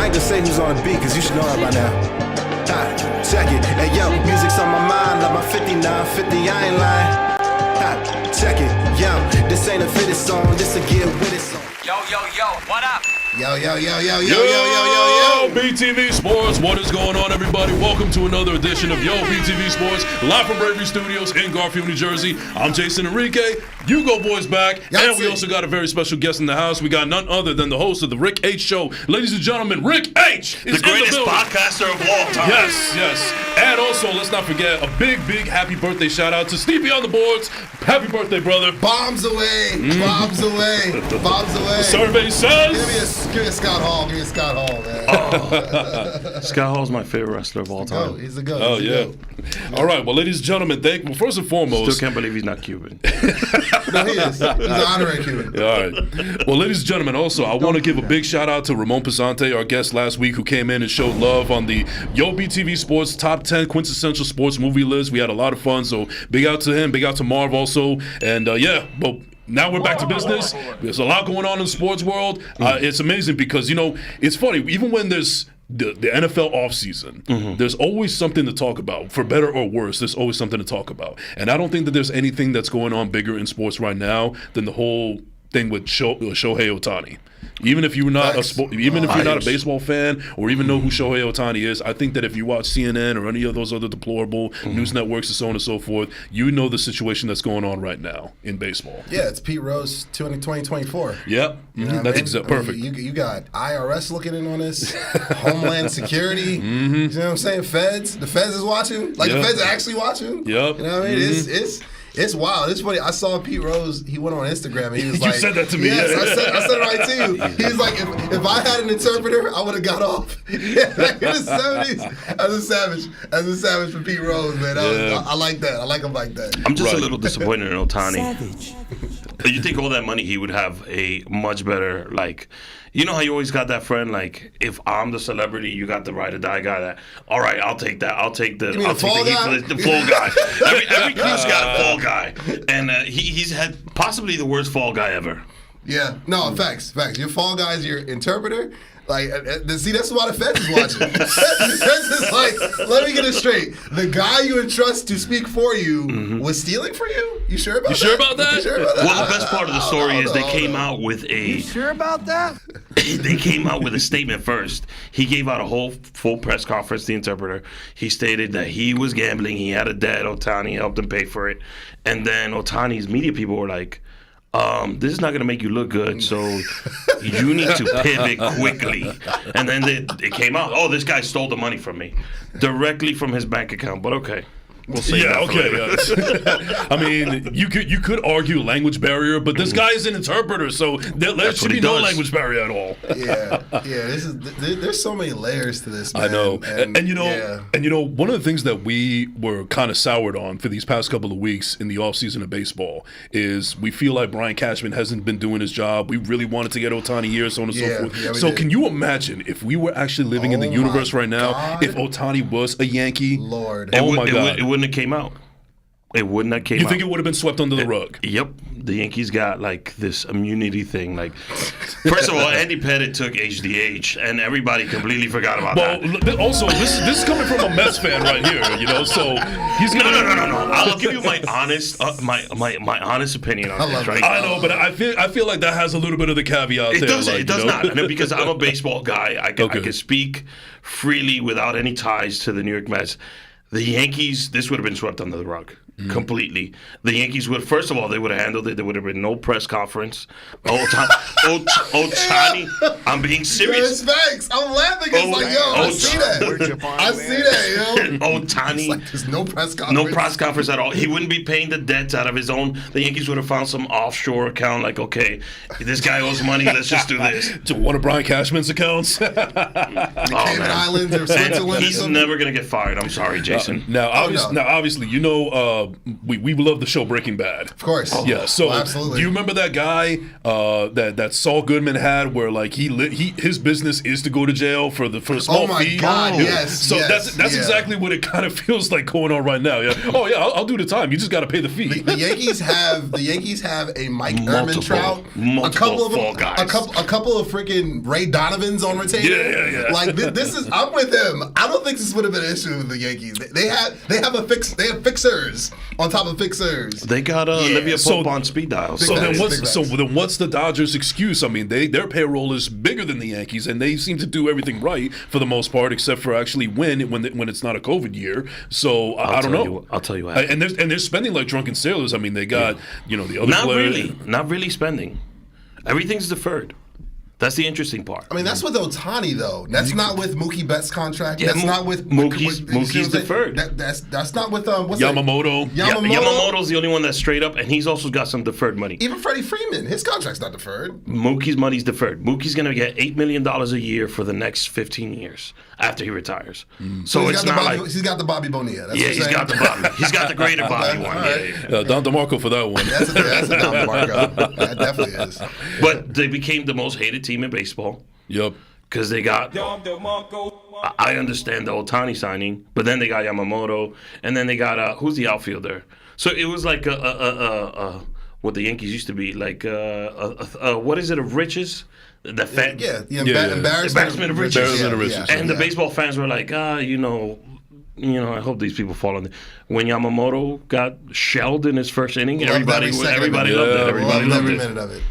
I ain't gonna say who's on the beat, cause you should know that by now. Check it. Hey yo, music's on my mind, love my 59, 50, I ain't lying. Check it. Yo, this ain't a fitted song, this a get with it song. Yo, what up? Yo. BTV Sports, what is going on, everybody? Welcome to another edition of Yo BTV Sports, live from Bravery Studios in Garfield, New Jersey. I'm Jason and Ugo boys back, and we also got a very special guest in the house. We got none other than the host of the Rick H Show, ladies and gentlemen. Rick H is the greatest podcaster of all time. Yes. And also, let's not forget a big happy birthday shout out to Stevie on the boards. Happy birthday, brother! Bombs away. The survey says. Give me a Scott Hall, man. Scott Hall's my favorite wrestler of all time. He's a goat. Oh, yeah. All right, well, ladies and gentlemen, first and foremost. Still can't believe he's not Cuban. No, he is. He's an honorary Cuban. All right. Well, ladies and gentlemen, also, I want to give a big shout out to Ramon Pesante, our guest last week, who came in and showed love on the Yo BTV Sports Top 10 Quintessential Sports Movie list. We had a lot of fun, so big out to him, big out to Marv also. And, well, now we're back to business. There's a lot going on in the sports world. It's amazing because, it's funny, even when there's the NFL offseason, there's always something to talk about. For better or worse, there's always something to talk about. And I don't think that there's anything that's going on bigger in sports right now than the whole thing with Shohei Ohtani. Even if you're not not a baseball fan or even know who Shohei Ohtani is, I think that if you watch CNN or any of those other deplorable news networks and so on and so forth, you know the situation that's going on right now in baseball. Yeah, it's Pete Rose 2024. Yep, that's perfect. You got IRS looking in on this, Homeland Security. You know what I'm saying? Feds. The Feds is watching. The Feds are actually watching. Yep. You know what I mean? It's wild. It's funny. I saw Pete Rose. He went on Instagram and he was like, "You said that to me." Yes, I said it right to you. He was like, "If I had an interpreter, I would have got off." Back in the 70s, as a savage for Pete Rose, man. I like that. I like him like that. I'm just a little disappointed in Ohtani. Savage. You think all that money he would have a much better You know how you always got that friend, if I'm the celebrity, you got the ride or die guy that, all right, I'll take that. I'll take the heat for the fall guy. Every crew's got a fall guy. And he's had possibly the worst fall guy ever. Yeah. No, facts. Your fall guy is your interpreter. See, that's why the Feds is watching. The Feds is like, let me get it straight. The guy you entrust to speak for you was stealing for you? You sure about that? You sure about that? Well, the best part of the story is they came out with You sure about that? They came out with a statement first. He gave out a whole full press conference, the interpreter. He stated that he was gambling. He had a debt. Ohtani helped him pay for it. And then Ohtani's media people were like, this is not going to make you look good, so you need to pivot quickly. And then it came out, this guy stole the money from me directly from his bank account, but okay. We'll see. Yeah, okay. I mean, you could argue language barrier, but this guy is an interpreter, so there should be no language barrier at all. Yeah. There's so many layers to this, man. I know, and one of the things that we were kind of soured on for these past couple of weeks in the offseason of baseball is we feel like Brian Cashman hasn't been doing his job. We really wanted to get Ohtani here, so on and so forth. Yeah, so can you imagine if we were actually living in the universe right now, if Ohtani was a Yankee? Lord, oh my God. It wouldn't have came out. It wouldn't have came out. You think it would have been swept under the rug? Yep. The Yankees got this immunity thing. First of all, Andy Pettitte took HDH, and everybody completely forgot about that. Well, also, this is coming from a Mets fan right here, so he's gonna... No. I'll give you my honest, my honest opinion on this, right? I know, but I feel like that has a little bit of the caveat there. It does not. Because I'm a baseball guy. I can speak freely without any ties to the New York Mets. The Yankees, this would have been swept under the rug completely. The Yankees would, first of all, they would have handled it. There would have been no press conference. Ohtani, I'm being serious. Thanks. I'm laughing. I see that. I see that, Ohtani. There's no press conference. No press conference at all. He wouldn't be paying the debts out of his own. The Yankees would have found some offshore account. Okay, this guy owes money. Let's just do this. To one of Brian Cashman's accounts. The Cayman Islands or Switzerland. He's never going to get fired. I'm sorry, Jason. Now, obviously, we love the show Breaking Bad. Of course. Yeah. So absolutely. do you remember that guy that Saul Goodman had, where like his business is to go to jail for a small fee? God, yes. So that's exactly what it kind of feels like going on right now. Yeah. Oh yeah, I'll do the time. You just got to pay the fee. The Yankees have a Mike Ehrman Trout, a couple of a couple of freaking Ray Donovans on retainer. Yeah. Like this is, I'm with him. I don't think this would have been an issue with the Yankees. They have fixers on top of fixers. They got Olivia Pope on speed dial. So then what's the Dodgers' excuse? I mean, their payroll is bigger than the Yankees, and they seem to do everything right for the most part, except for actually win when it's not a COVID year. So I don't know. I'll tell you what. And they're spending like drunken sailors. I mean, they got the other players. Not really spending. Everything's deferred. That's the interesting part. I mean, that's with Ohtani though. That's not with Mookie Betts' contract. Yeah, that's not with Mookie's deferred. That's not with what's Yamamoto. Yamamoto's the only one that's straight up, and he's also got some deferred money. Even Freddie Freeman, his contract's not deferred. Mookie's money's deferred. Mookie's going to get $8 million a year for the next 15 years after he retires. So it's not like he's got the Bobby Bonilla. That's he's got the Bobby. He's got the greater Bobby one. Right. Don DeMarco for that one. That's a Don DeMarco. That definitely is. But they became the most hated team in baseball. Yep. Because they got, I understand the Ohtani signing, but then they got Yamamoto, and then they got who's the outfielder? So it was like what the Yankees used to be, like what is it, of riches? Embarrassment of riches. And the baseball fans were like, I hope these people fall on. When Yamamoto got shelled in his first inning, everybody loved it. Everybody loved every it. minute of it.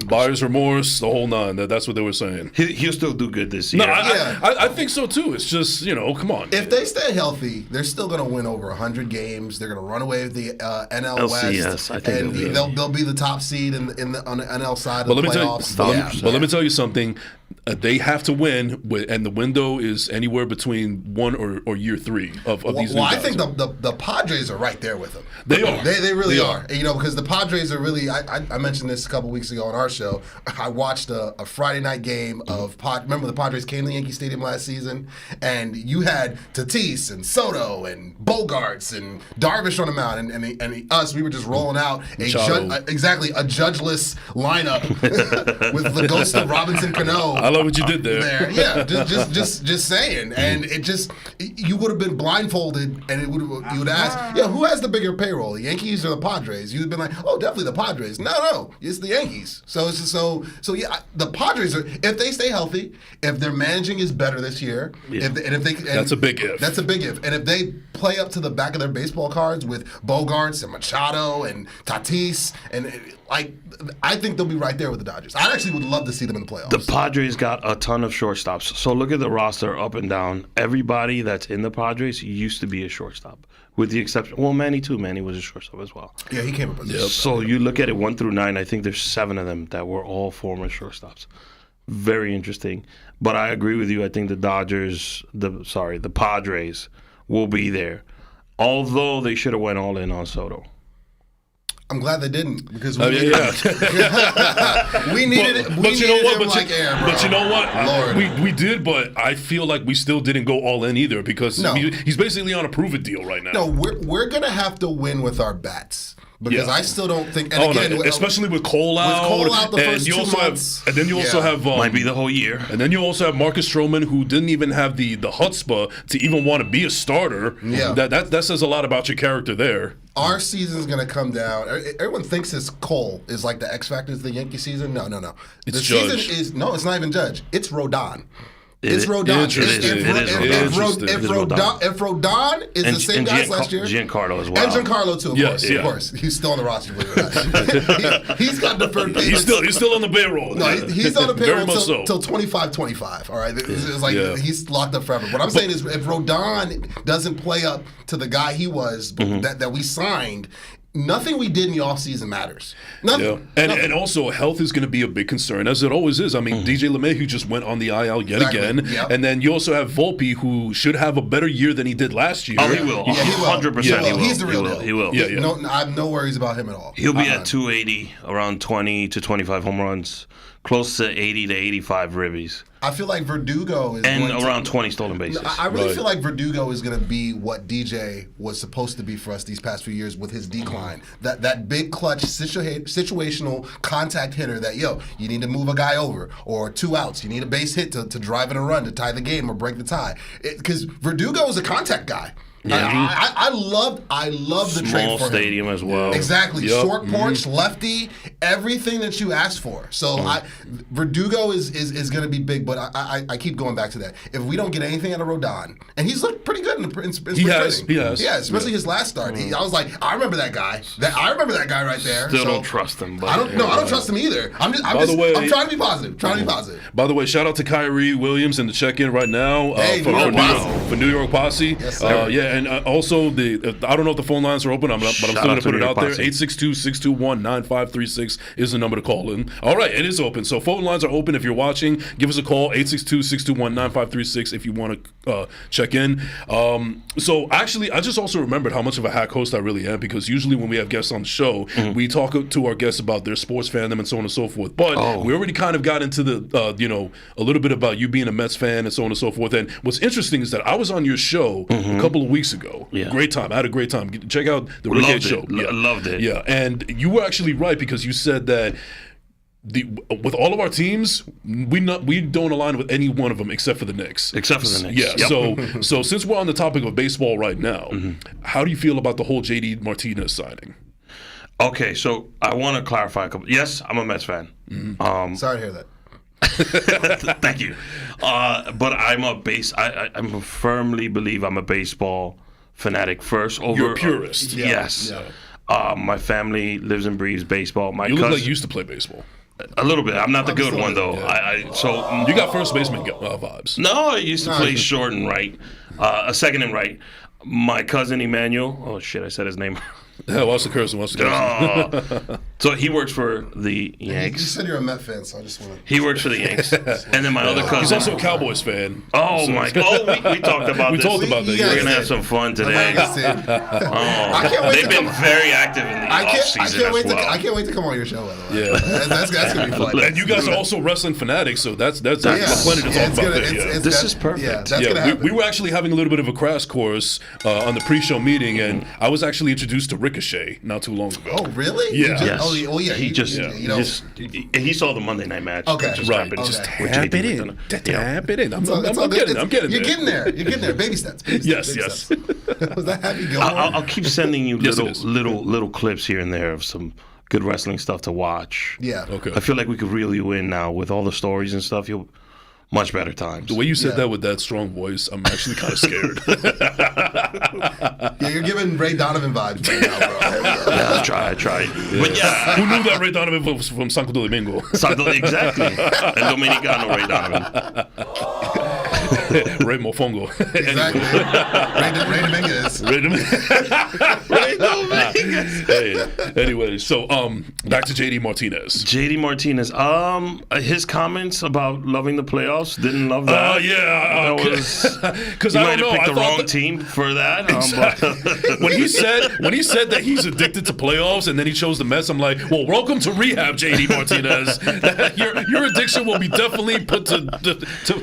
Buyer's remorse, the whole nine. That's what they were saying. He'll still do good this year. No, I think so too. It's just come on. If they stay healthy, they're still going to win over 100 games. They're going to run away with the NL West. LCS, I think they'll be the top seed on the NL side of the playoffs. But let me tell you something. They have to win, and the window is anywhere between 1 or year 3 of these. Well, I think the Padres are right there with them. They are. They really are. Because the Padres are really. I mentioned this a couple weeks ago on our show. I watched a Friday night game of Remember the Padres came to Yankee Stadium last season, and you had Tatis and Soto and Bogarts and Darvish on the mound, and us. We were just rolling out a judgeless lineup with the ghost of Robinson Cano. I love what you did there. Yeah, just saying, and it just you would have been blindfolded, and you would ask, who has the bigger payroll, the Yankees or the Padres? You'd have been like, oh, definitely the Padres. No, it's the Yankees. So it's just the Padres are, if they stay healthy, if their managing is better this year, that's a big if. That's a big if, and if they play up to the back of their baseball cards with Bogarts and Machado and Tatis and I think they'll be right there with the Dodgers. I actually would love to see them in the playoffs. The Padres got a ton of shortstops. So look at the roster up and down. Everybody that's in the Padres used to be a shortstop, with the exception. Well, Manny too. Manny was a shortstop as well. Yeah, he came up with this. So you look at it 1 through 9. I think there's 7 of them that were all former shortstops. Very interesting. But I agree with you. I think the Padres will be there. Although they should have went all in on Soto. I'm glad they didn't, because we needed it. But you know what? Like air, bro. But you know what? Lord. We did, but I feel like we still didn't go all in either, because he's basically on a prove-it deal right now. No, we're gonna have to win with our bats. Because I still don't think, and again, especially with Cole out, the first 2 months, and then you also have might be the whole year, and then you also have Marcus Stroman, who didn't even have the chutzpah to even want to be a starter. Yeah, that says a lot about your character there. Our season's gonna come down. Everyone thinks it's Cole is like the X Factor of the Yankee season. No. It's Judge. Season is it's not even Judge. It's Rodon. It's Rodon. If Rodon is the same guy as last year. Giancarlo as well. And Giancarlo too, of course. He's still on the roster, believe it or not. He's got deferred payments. He's still on the payroll. No, he's on the payroll till 25-25. All right, it's like he's locked up forever. What I'm saying is, if Rodon doesn't play up to the guy he was that we signed, nothing we did in the offseason matters. Nothing. Yeah. And also, health is going to be a big concern, as it always is. I mean, DJ LeMahieu just went on the IL yet again. Yep. And then you also have Volpe, who should have a better year than he did last year. Oh, he will. 100%. He will. He's the real deal. He will. Yeah. No, I have no worries about him at all. He'll be at 280, around 20 to 25 home runs, close to 80 to 85 ribbies. I feel like Verdugo is And going around to, 20 stolen bases. I really Right. feel like Verdugo is going to be what DJ was supposed to be for us these past few years with his decline. That big clutch situational contact hitter that, you need to move a guy over, or 2 outs. You need a base hit to drive in a run to tie the game or break the tie. Because Verdugo is a contact guy. I love the trade Small for him. stadium as well. Exactly. Yep. Short porch, lefty, everything that you asked for. So Verdugo is going to be big, but I keep going back to that. If we don't get anything out of Rodon, and he's looked pretty good in spring training. He has. Yeah, especially his last start. I was like, I remember that guy. I remember that guy right there. Still So, don't trust him. But I don't trust him either. I'm trying to be positive. By the way, shout out to Kyrie Williams in the check-in right now Hey, for, New York for New York Posse. Yes, sir. Yeah, and also I don't know if the phone lines are open, but I'm Shout still going out to to put it New out York there. Posse. 862-621-9536 is the number to call in. All right, it is open. So phone lines are open. If you're watching, give us a call, 862-621-9536 if you want to check in. So actually, I just also remembered how much of a hack host I really am, because usually when we have guests on the show, we talk to our guests about their sports fandom and so on and so forth. But we already kind of got into the, a little bit about you being a Mets fan and so on and so forth. And what's interesting is that I was on your show a couple of weeks ago. Yeah. Great time. I had a great time. Check out the Rick Hayes show. Loved it. Yeah, and you were actually right, because you said that with all of our teams, we don't align with any one of them except for the Knicks. Except for the Knicks. Yeah. Yep. So since we're on the topic of baseball right now, how do you feel about the whole JD Martinez signing? Okay, so I want to clarify a couple. Yes, I'm a Mets fan. Sorry to hear that. Thank you. But I firmly believe I'm a baseball fanatic first. You're a purist. Yes. My family lives and breathes baseball. My You look cousin, like you used to play baseball. a little bit. I'm not the good Obviously, one though. yeah. So You got first baseman vibes. no, I used to play short and right, a second and right. My cousin Emmanuel. Oh shit, I said his name. Hell, watch the cursing. So he works for the You Yanks. said you're a Met fan, so I just want to. He works for the Yanks. And then my other cousin. He's also a Cowboys fan. Oh my God! We talked about We this. talked about that. You We're guys gonna have did. some fun today. I can't wait They've to been come. very active in the I off can't season as well. I can't wait to come on your show. By the way, Yeah. that's gonna be fun. And you guys are also wrestling fanatics, so that's Yeah. plenty to talk It's about gonna- there. Yeah. This is perfect. Yeah, that's gonna Yeah, happen. we were actually having a little bit of a crash course on the pre-show meeting, and I was actually introduced to Ricochet not too long ago. Oh, really? Yeah. You just- Yes. Oh, yeah. He just, you know, he saw the Monday night match. Okay. that just Right, happened just with tap JD it in. McDonough. Tap it in. I'm it's all good. getting there. You're getting there. You're getting there. Baby steps. Baby Yes, steps, yes. baby steps. Was that Happy Gilmore? I'll keep sending you Yes, it is. little clips here and there of some good wrestling stuff to watch. Yeah. Okay. I feel like we could reel you in now with all the stories and stuff. You'll much better times. The way you said Yeah. that with that strong voice, I'm actually kind of scared. Yeah, you're giving Ray Donovan vibes right now, bro. Yeah, I tried. But yeah, Who knew that Ray Donovan was from Santo Domingo? exactly. And Dominicano Ray Donovan. Ray Mofongo. Exactly. Ray Dominguez. Ray Dominguez. Hey, anyway, so back to JD Martinez. JD Martinez. His comments about loving the playoffs, didn't love that. Yeah, That was because you I might don't know. have picked I the thought wrong that- team for that. But when he said that he's addicted to playoffs and then he chose the Mets, I'm like, well, welcome to rehab, JD Martinez. your addiction will be definitely put to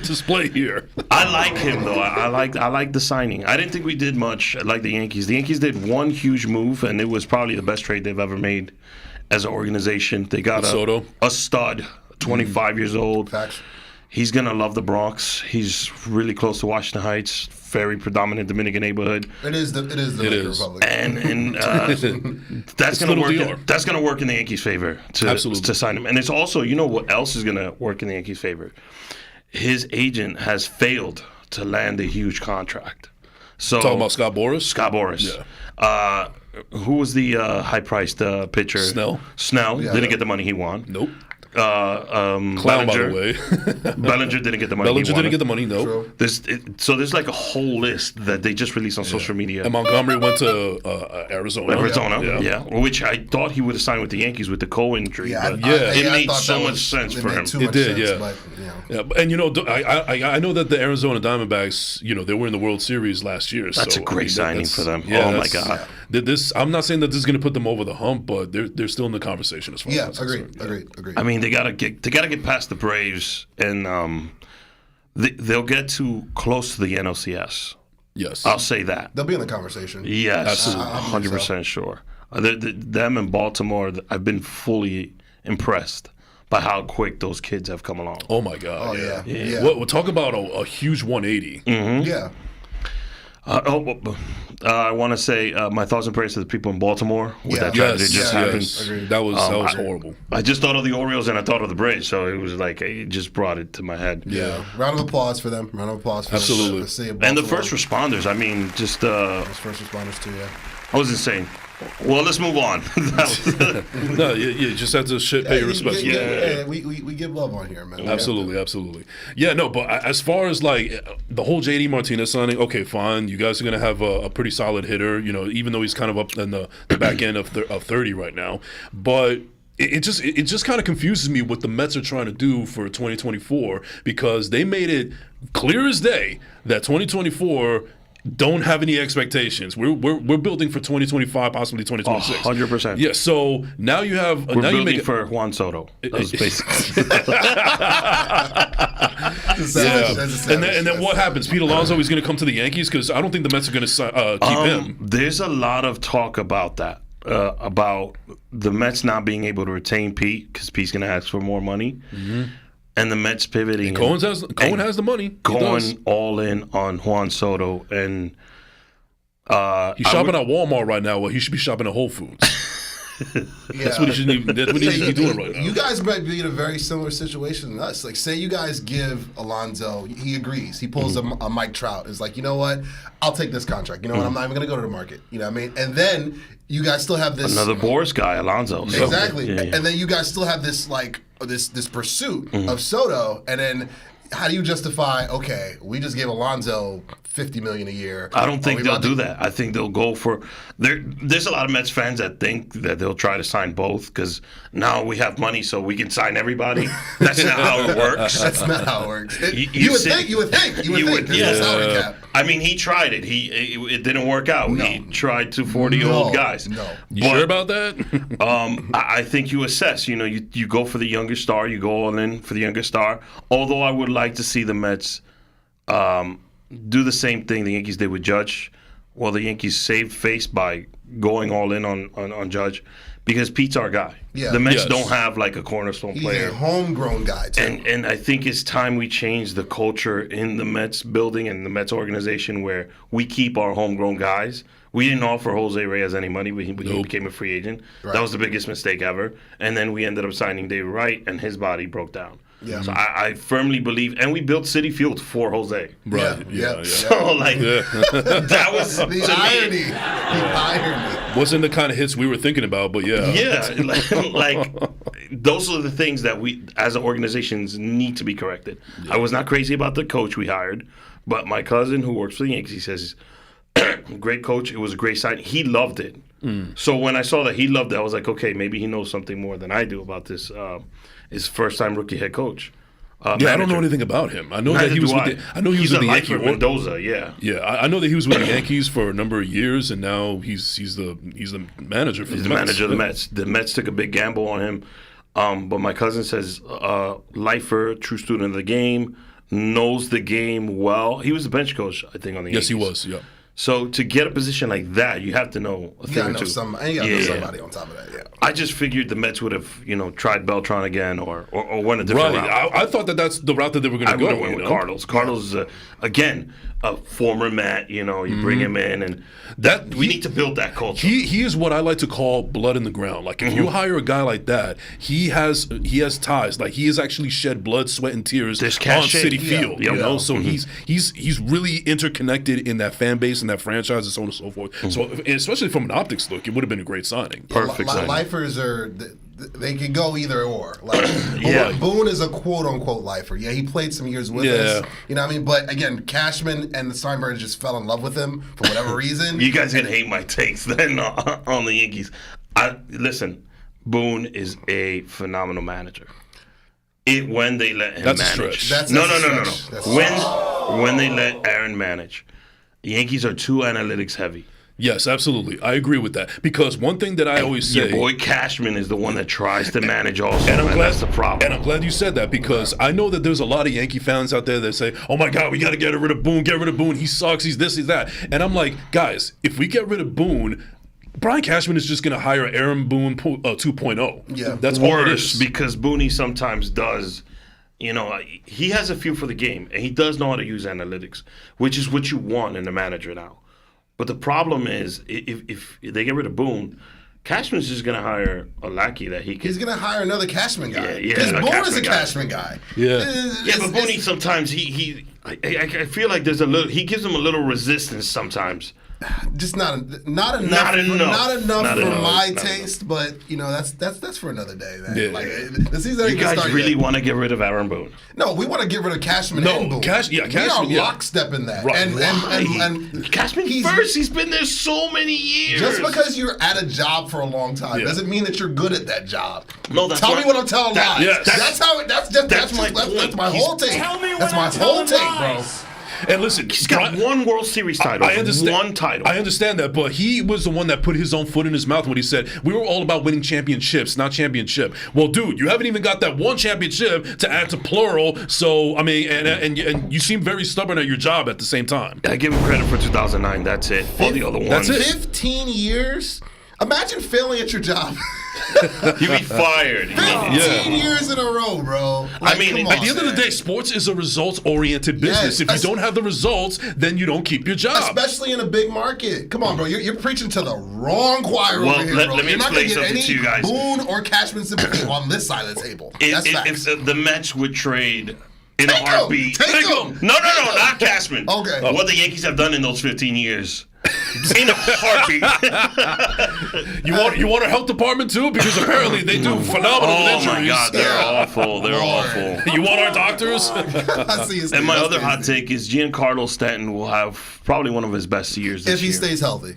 display here. I like him though. I like the signing. I didn't think we did much like the Yankees. The Yankees did one huge move, and it was probably the best trade they've ever made as an organization. They got Soto? a stud, 25 years old. Facts. He's gonna love the Bronx. He's really close to Washington Heights, very predominant Dominican neighborhood, It is the Dominican is. Republic. and that's gonna little work. DR. That's gonna work in the Yankees' favor Absolutely. to sign him. And it's also, you know what else is gonna work in the Yankees' favor? His agent has failed to land a huge contract. So Talking about Scott Boras? Scott Boras. Yeah. Who was the high-priced pitcher? Snell. Snell Yeah. didn't get the money he wanted. Nope. Bellinger, Clown, by the way. Bellinger didn't get the money. Bellinger he didn't wanted. get the money, no. True. There's like a whole list that they just released on social media. And Montgomery went to Arizona. Arizona, Yeah. which I thought he would have signed with the Yankees with the Cole injury. Yeah, but Yeah. it made thought so that much was- sense it for made him. Too It much did, sense, yeah. But, Yeah, and you know, I know that the Arizona Diamondbacks, you know, they were in the World Series last year. That's so, a great signing for them. Yeah, Oh, my that's- God. I'm not saying that this is going to put them over the hump, but they're still in the conversation as far as that's concerned. Agreed. I mean, they gotta get past the Braves, and they'll get too close to the NLCS. Yes, I'll say that. They'll be in the conversation. Yes, absolutely, 100% sure. Them in Baltimore, I've been fully impressed by how quick those kids have come along. Oh my God! Oh, yeah. We'll talk about a huge 180. Yeah. I want to say my thoughts and prayers to the people in Baltimore with that tragedy that just happened. Yes. That was horrible. I just thought of the Orioles and I thought of the Braves, so it was like it just brought it to my head. Yeah. Round of applause for them. Absolutely. The city of And the Baltimore. first responders. I mean, just Those first responders too. Yeah. I was insane. Well, let's move on. No, you just have to pay your respects. We give love on here, man. Absolutely. Yeah, no, but as far as like the whole JD Martinez signing, okay, fine. You guys are gonna have a pretty solid hitter, even though he's kind of up in the back end of 30 right now. But it just kind of confuses me what the Mets are trying to do for 2024, because they made it clear as day that 2024 don't have any expectations. We're building for 2025, possibly 2026. 100%. Yeah. So now you have. We're now building you make for Juan Soto. That's basically. And then what happens? Pete Alonso is going to come to the Yankees, because I don't think the Mets are going to keep him. There's a lot of talk about that. About the Mets not being able to retain Pete because Pete's going to ask for more money. Mm-hmm. And the Mets pivoting. Cohen has the money. Going all in on Juan Soto. And he's shopping at Walmart right now. Well, he should be shopping at Whole Foods. That's what he should be doing right now. You guys might be in a very similar situation than us. Like, say you guys give Alonso, he agrees. He pulls a Mike Trout. Is like, you know what? I'll take this contract. You know what? I'm not even going to go to the market. You know what I mean? And then you guys still have this. Another Boris guy, Alonso. So. Exactly. Yeah. And then you guys still have this, like, this pursuit of Soto. And then how do you justify, okay, we just gave Alonso $50 million a year. I don't think they'll do that. I think they'll go for there's a lot of Mets fans that think that they'll try to sign both, because now we have money so we can sign everybody. That's not how it works. That's not how it works. You would think. Yeah. Salary cap. I mean, he tried it. It didn't work out. No. He tried 240-year-old guys. No. You sure about that? I think you assess. You go for the younger star. You go all in for the younger star. Although I would like to see the Mets do the same thing the Yankees did with Judge. Well, the Yankees saved face by going all in on Judge, because Pete's our guy. Yeah. The Mets don't have like a cornerstone player. He's a homegrown guy, too. And I think it's time we change the culture in the Mets building and the Mets organization, where we keep our homegrown guys. We didn't offer Jose Reyes any money when he became a free agent. Right. That was the biggest mistake ever. And then we ended up signing David Wright, and his body broke down. Yeah. So I firmly believe, and we built Citi Field for Jose. Right. Yeah. So that was the irony. The irony. Wasn't the kind of hits we were thinking about, but yeah. Yeah, like those are the things that we, as organizations, need to be corrected. Yeah. I was not crazy about the coach we hired, but my cousin who works for the Yankees, he says, great coach. It was a great sign. He loved it. So when I saw that he loved it, I was like, okay, maybe he knows something more than I do about this. His first-time rookie head coach. I don't know anything about him. I know that he was with the Yankees. Mendoza, yeah. Yeah, I know that he was with the Yankees for a number of years, and now he's the manager for the Mets. He's the manager of the Mets. The Mets took a big gamble on him. But my cousin says, lifer, true student of the game, knows the game well. He was the bench coach, I think, on the Yankees. Yes, he was, yeah. So to get a position like that, you have to know a thing or two. You got to know somebody on top of that, yeah. I just figured the Mets would have, tried Beltran again or went a different route. I thought that's the route that they were going to go. I would have went with Cardinals. Cardinals, again, a former Met, you bring him in, and we need to build that culture. He is what I like to call blood in the ground. Like, if you hire a guy like that, he has ties. Like, he has actually shed blood, sweat, and tears on Citi Field. You know, so he's really interconnected in that fan base and that franchise and so on and so forth. So, especially from an optics look, it would have been a great signing. Perfect signing. Lifers they can go either or. Like, Boone is a quote-unquote lifer. Yeah, he played some years with us. You know what I mean? But, again, Cashman and the Steinbrenner just fell in love with him for whatever reason. You guys gonna hate my takes then on the Yankees. Listen, Boone is a phenomenal manager. When they let him manage. No. When they let Aaron manage, the Yankees are too analytics heavy. Yes, absolutely. I agree with that. Because one thing that I always say... Your boy Cashman is the one that tries to manage also, and that's the problem. And I'm glad you said that, because I know that there's a lot of Yankee fans out there that say, oh my God, we got to get rid of Boone. He sucks. He's this, he's that. And I'm like, guys, if we get rid of Boone, Brian Cashman is just going to hire Aaron Boone 2.0. Yeah. That's all it Worse, is. because Booney sometimes does... he has a feel for the game, and he does know how to use analytics, which is what you want in a manager now. But the problem is, if they get rid of Boone, Cashman's just going to hire a lackey that he can... He's going to hire another Cashman guy. Yeah, Because a Boone is Cashman a guy. Cashman guy. Yeah. But Booney sometimes, I feel like there's a little... He gives him a little resistance sometimes. Just not enough for my taste, but that's for another day, man. Yeah. Like the season You ain't gonna guys start really yet. want to get rid of Aaron Boone? No, we want to get rid of Cashman and Boone. Cashman, we are lockstep in that. Right. And Cashman first. He's been there so many years. just because you're at a job for a long time doesn't mean that you're good at that job. No, that's tell why- me what I'm telling lies. yes. That's my whole take. Tell me when That's my I'm whole telling take, bro. lies. And listen, He's got one World Series title. I understand. One title. I understand that, but he was the one that put his own foot in his mouth when he said, we were all about winning championships, not championship. Well, dude, you haven't even got that one championship to add to plural. So, I mean, and you seem very stubborn at your job at the same time. I give him credit for 2009. That's it. All the other ones. That's it. 15 years? Imagine failing at your job. You'd be fired. 15 years in a row, bro. Like, I mean, come at on, At the end of the man. day, sports is a results-oriented business. Yes. If you don't have the results, then you don't keep your job. Especially in a big market. Come on, bro. You're preaching to the wrong choir Well, over here, let bro. me You're not going to explain get something any to you guys. Boone or Cashman sympathy on this side of the table. That's facts. If the Mets would trade in Take a heartbeat. 'em. Take 'em. No, not Cashman. Okay. What the Yankees have done in those 15 years. In a heartbeat. You want a health department too? Because apparently they do phenomenal with Oh injuries. my God, they're Yeah. awful. They're Lord. awful. You want our doctors? I see his And my That's other hot crazy. take is Giancarlo Stanton will have probably one of his best years this If he year. stays healthy.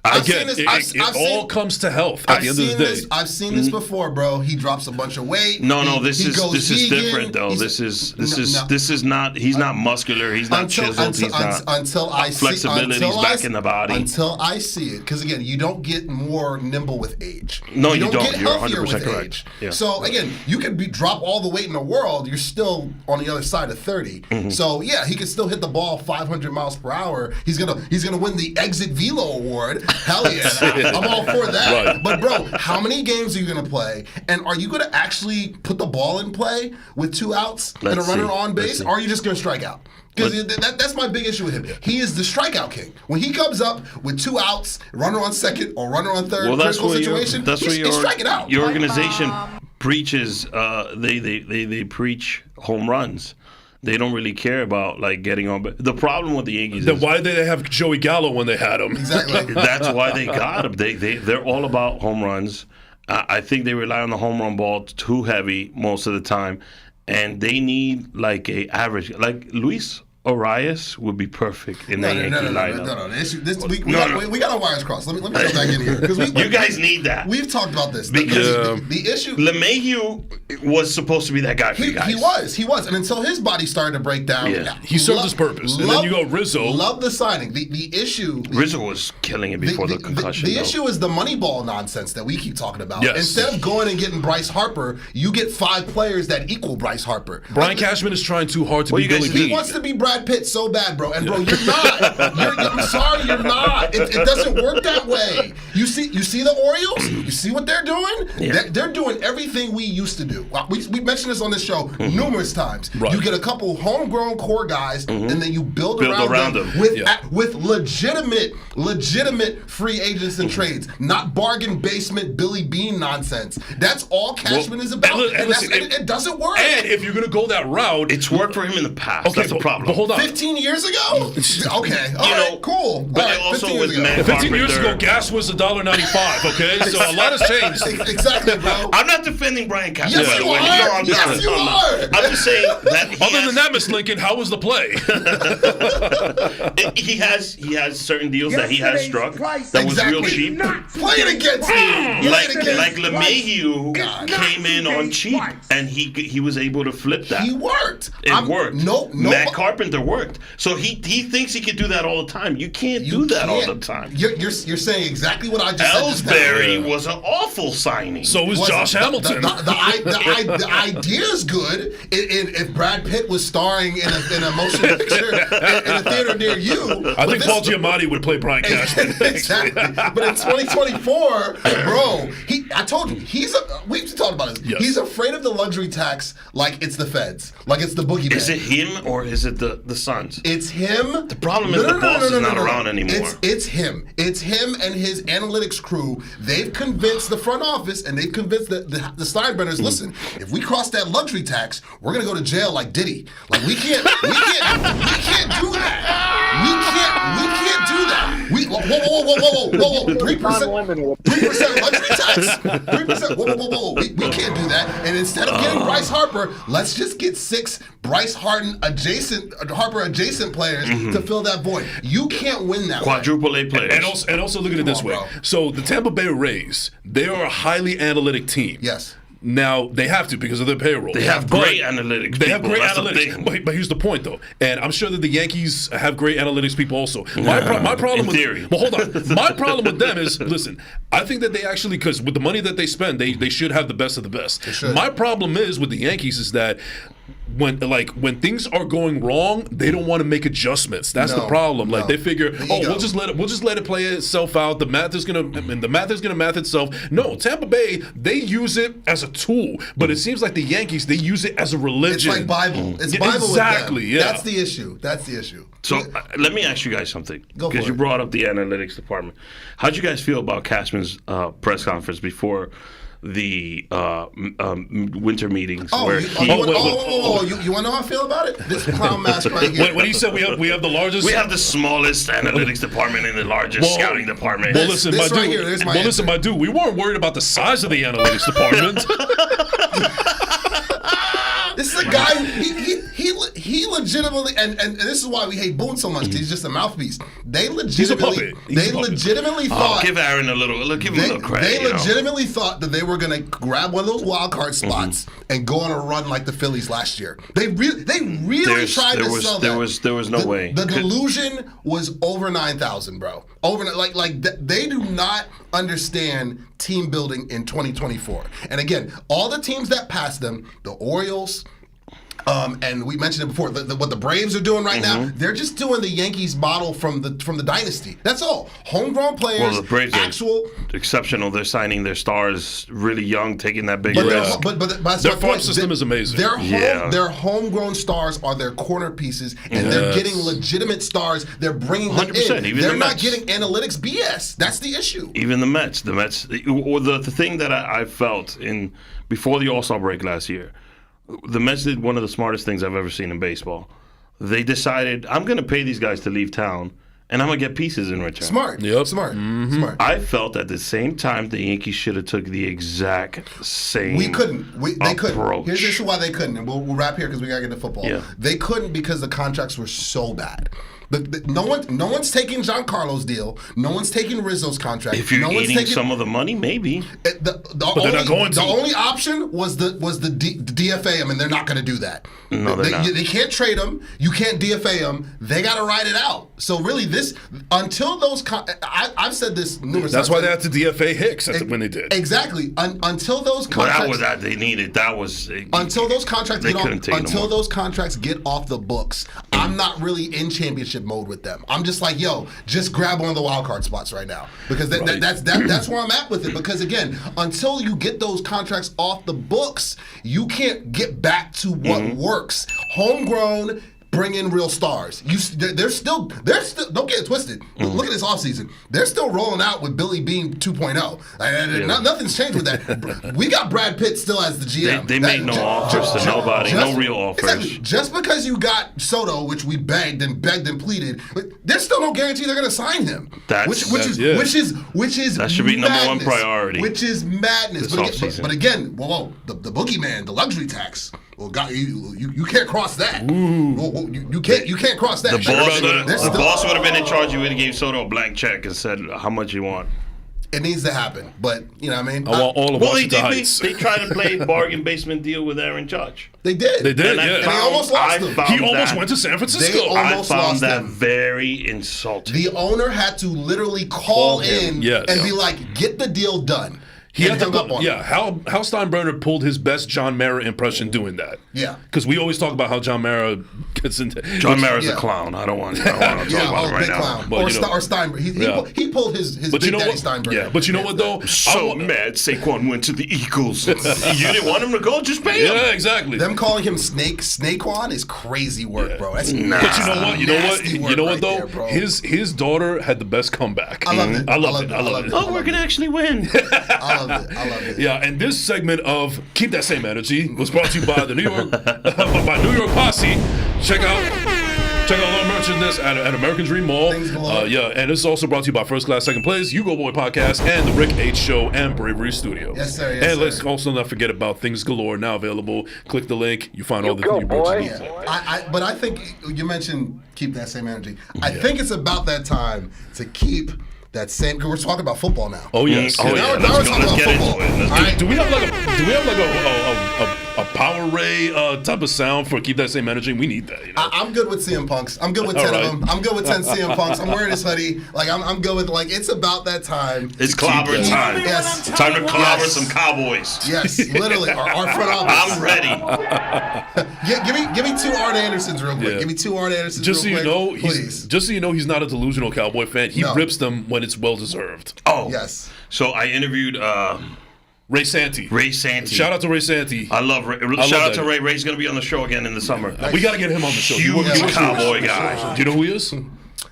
Again, it all comes to health at the end of the day. I've seen this before, bro. He drops a bunch of weight. No, this He is goes vegan. different though. He's- This is not. He's not muscular. He's not chiseled. He's not until I see flexibility's until back I, in the body. Until I see it, because again, you don't get more nimble with age. No, you don't don't. get You're healthier 100% with correct. age. Yeah. So again, you could drop all the weight in the world. You're still on the other side of 30. Mm-hmm. So yeah, he can still hit the ball 500 miles per hour. He's gonna win the Exit Velo Award. Hell yeah, I'm all for that. Right. But bro, how many games are you gonna play? And are you gonna actually put the ball in play with 2 outs and a Let's runner see. on Let's base? see. Or are you just gonna strike out? Because that's my big issue with him. He is the strikeout king. When he comes up with 2 outs, runner on second or runner on third, Well, that's critical where situation, he's striking out. your organization preaches. They preach home runs. They don't really care about like getting on. But the problem with the Yankees Then is why did they have Joey Gallo when they had him? Exactly. that's why they got him. They're all about home runs. I think they rely on the home run ball too heavy most of the time, and they need like a average. Like Luis Arias would be perfect in the Yankee lineup. No. We got our wires crossed. Let me go back in here because You guys need that. We've talked about this. Because- The issue. LeMahieu was supposed to be that guy for you guys. He was, and until his body started to break down, Yeah. He served his purpose. And then you go Rizzo. Love the signing. The issue. Rizzo was killing it before the concussion. The though. issue is the money ball nonsense that we keep talking about. Yes. Instead of going and getting Bryce Harper, you get 5 players that equal Bryce Harper. Brian Cashman is trying too hard to What be you guys Billy need? He Bean. wants to be Brad Pitt so bad, bro. And bro, you're not. I'm sorry, you're not. It doesn't work that way. You see the Orioles? You see what they're doing? Yeah. They're doing everything we used to do. We mentioned this on this show numerous times. Right. You get a couple homegrown core guys, and then you build around them with legitimate free agents and trades, not bargain basement Billy Bean nonsense. That's all Cashman is about, and it doesn't work. And if you're going to go that route, It's worked for him in the past. okay, That's the problem. But hold on. 15 years ago? Okay, all right, cool. But All right, also 15 with years ago. Matt 15 years ago, Carpenter- gas was a $1.95. Okay, so a lot has changed. Exactly, bro. I'm not defending Brian Cashman. Yes, by the you way. are. No, I'm Yes, not. you I'm not. are. I'm just saying that. Other than that, Miss Lincoln, how was the play? He has certain deals that he has struck that was real Exactly. cheap. Play it against me. Like LeMahieu came in on cheap, and he was able to flip that. He worked. It worked. No, Matt Carpenter worked. So he thinks he can do that all the time. You can't do that all the time. You're saying exactly what I just said. Ellsbury was an awful signing. So was Josh Hamilton. The idea is good. If Brad Pitt was starring in a motion picture in a theater near you, I think Paul Giamatti would play Brian Cashman. Exactly. But in 2024, bro, I told you, we've talked about this. Yes. He's afraid of the luxury tax like it's the feds, like it's the boogeyman. Is it him or is it the Suns? It's him. The problem is the boss is not around anymore. It's him. It's him and his analytics crew. They've convinced the front office and they've convinced the Steinbrenners, listen, if we cross that luxury tax, we're gonna go to jail like Diddy. Like we can't do that. We can't do that. Whoa. 3% luxury tax. 3%. Whoa. We can't do that. And instead of getting Bryce Harper, let's just get 6 Bryce Harper adjacent players to fill that void. You can't win that Quadruple A players. And also look at it this way. bro. So the Tampa Bay Rays, they are a highly analytic team. Yes. Now they have to because of their payroll. They have great analytics. They have people. great That's the analytics. thing. But here's the point, though, and I'm sure that the Yankees have great analytics people also. My problem in with theory. well, hold on. My problem with them is, listen, I think that they actually, because with the money that they spend, they should have the best of the best. My problem is with the Yankees is that when things are going wrong, they don't want to make adjustments. That's the problem. Like they figure, we'll just let it play itself out. The math is gonna math itself. No, Tampa Bay, they use it as a tool, but it seems like the Yankees, they use it as a religion. It's like Bible. It's Yeah, Bible exactly, with them. yeah. That's the issue. So let me ask you guys something. Because you it. brought up the analytics department. How'd you guys feel about Cashman's press conference before the winter meetings? You want to know how I feel about it? This clown mask right here. When he said we have the largest, We have the smallest analytics department and the largest scouting department. Well, listen, This my right dude. here, there's my Well, listen, answer. my dude. We weren't worried about the size of the analytics department. This is a guy. He legitimately, and this is why we hate Boone so much. 'Cause he's just a mouthpiece. They legitimately, thought. Give Aaron a little credit. They legitimately thought that they were going to grab one of those wild card spots and go on a run like the Phillies last year. They really tried to sell that. There was no way. The delusion was over 9,000, bro. They do not understand team building in 2024. And again, all the teams that passed them, the Orioles. And we mentioned it before. What the Braves are doing right now, they're just doing the Yankees model from the dynasty. That's all. Homegrown players. Well, the Braves are exceptional. They're signing their stars really young, taking that big risk. But that's Their my farm point. system is amazing. Their homegrown stars are their corner pieces, and they're getting legitimate stars. They're bringing them 100%, in. even They're the not Mets. getting analytics BS. That's the issue. Even the Mets, or the thing that I felt before the All-Star break last year, the Mets did one of the smartest things I've ever seen in baseball. They decided, I'm going to pay these guys to leave town, and I'm going to get pieces in return. Smart. Yep. Smart. Mm-hmm. Smart. I felt at the same time the Yankees should have took the exact same We couldn't. They couldn't. approach. Here's why they couldn't, and we'll wrap here because we gotta get to football. Yeah. They couldn't because the contracts were so bad. No one's taking Giancarlo's deal. No one's taking Rizzo's contract. If you're no one's eating taking, some of the money, maybe. The they're not going to. only option was the DFA him, and they're not going to do that. No, they're not. They can't trade him. You can't DFA him. They got to ride it out. So really, until those, I've said this numerous times. That's why they had to DFA Hicks when they did. Exactly. Until those contracts. But that was that they needed. That was Until those contracts They get couldn't take no more. those contracts get off the books, I'm not really in championship mode with them. I'm just like, just grab one of the wild card spots right now because that's where I'm at with it. Because again, until you get those contracts off the books, you can't get back to what works. Homegrown bring in real stars. They're still. Don't get it twisted. Look at this offseason. They're still rolling out with Billy Bean 2.0. Nothing's changed with that. We got Brad Pitt still as the GM. They made no offers to nobody. No real offers. Exactly. Just because you got Soto, which we begged and pleaded, but there's still no guarantee they're going to sign him. Which is that should be madness, number one priority. Which is madness. But again, the boogeyman, the luxury tax. Well, God, you can't cross that. You can't cross that. The boss would have been in charge. You would have gave Soto a blank check and said, "How much you want?" It needs to happen, but you know what I mean. I want all of Washington Heights. They tried to play bargain basement deal with Aaron Judge. They did. And he almost lost him. He almost went to San Francisco. I found that very insulting. The owner had to literally call in and be like, "Get the deal done." He had to Hal Steinbrenner pulled his best John Mara impression doing that. Yeah. Because we always talk about how John Mara gets into... John Mara's a clown. I don't want to talk about him right now. But, or Steinbrenner. He pulled his Big Daddy Steinbrenner. Yeah, but you know what, though? So mad Saquon went to the Eagles. You didn't want him to go? Just pay him. Yeah, exactly. Them calling him Snakequan is crazy work, bro. That's But you know what, though? His daughter had the best comeback. I loved it. I loved it. Oh, we're going to actually win. I loved it. Yeah, and this segment of Keep That Same Energy was brought to you by the New York Posse. Check out all our merchandise at American Dream Mall. And this is also brought to you by First Class Second Place, Ugo Boy Podcast, and the Rick H Show and Bravery Studios. Yes, sir. Let's also not forget about Things Galore, now available. Click the link, you find all the new merchandise. But I think you mentioned Keep That Same Energy. I think it's about that time to keep that same. Because we're talking about football now. Oh yes. Now we're talking about football. Do we have a Power Ray type of sound for Keep That Same Energy? We need that. You know? I'm good with CM Punks. I'm good with 10 of them. I'm good with 10 CM Punks. I'm wearing this hoodie. Like I'm good with it's about that time. It's clobber time. Yes. Time to clobber some Cowboys. Yes, literally. Our front office. I'm ready. Give me 2 Art Andersons real quick. Yeah. Give me 2 Art Andersons just real quick. Just so you know, he's not a delusional Cowboy fan. He rips them when it's well deserved. Oh yes. So I interviewed Ray Santee. Shout out to Ray Santee. I love Ray. Shout out to Ray. Ray's going to be on the show again in the summer. We got to get him on the show. Huge Cowboy guy. Do you know who he is?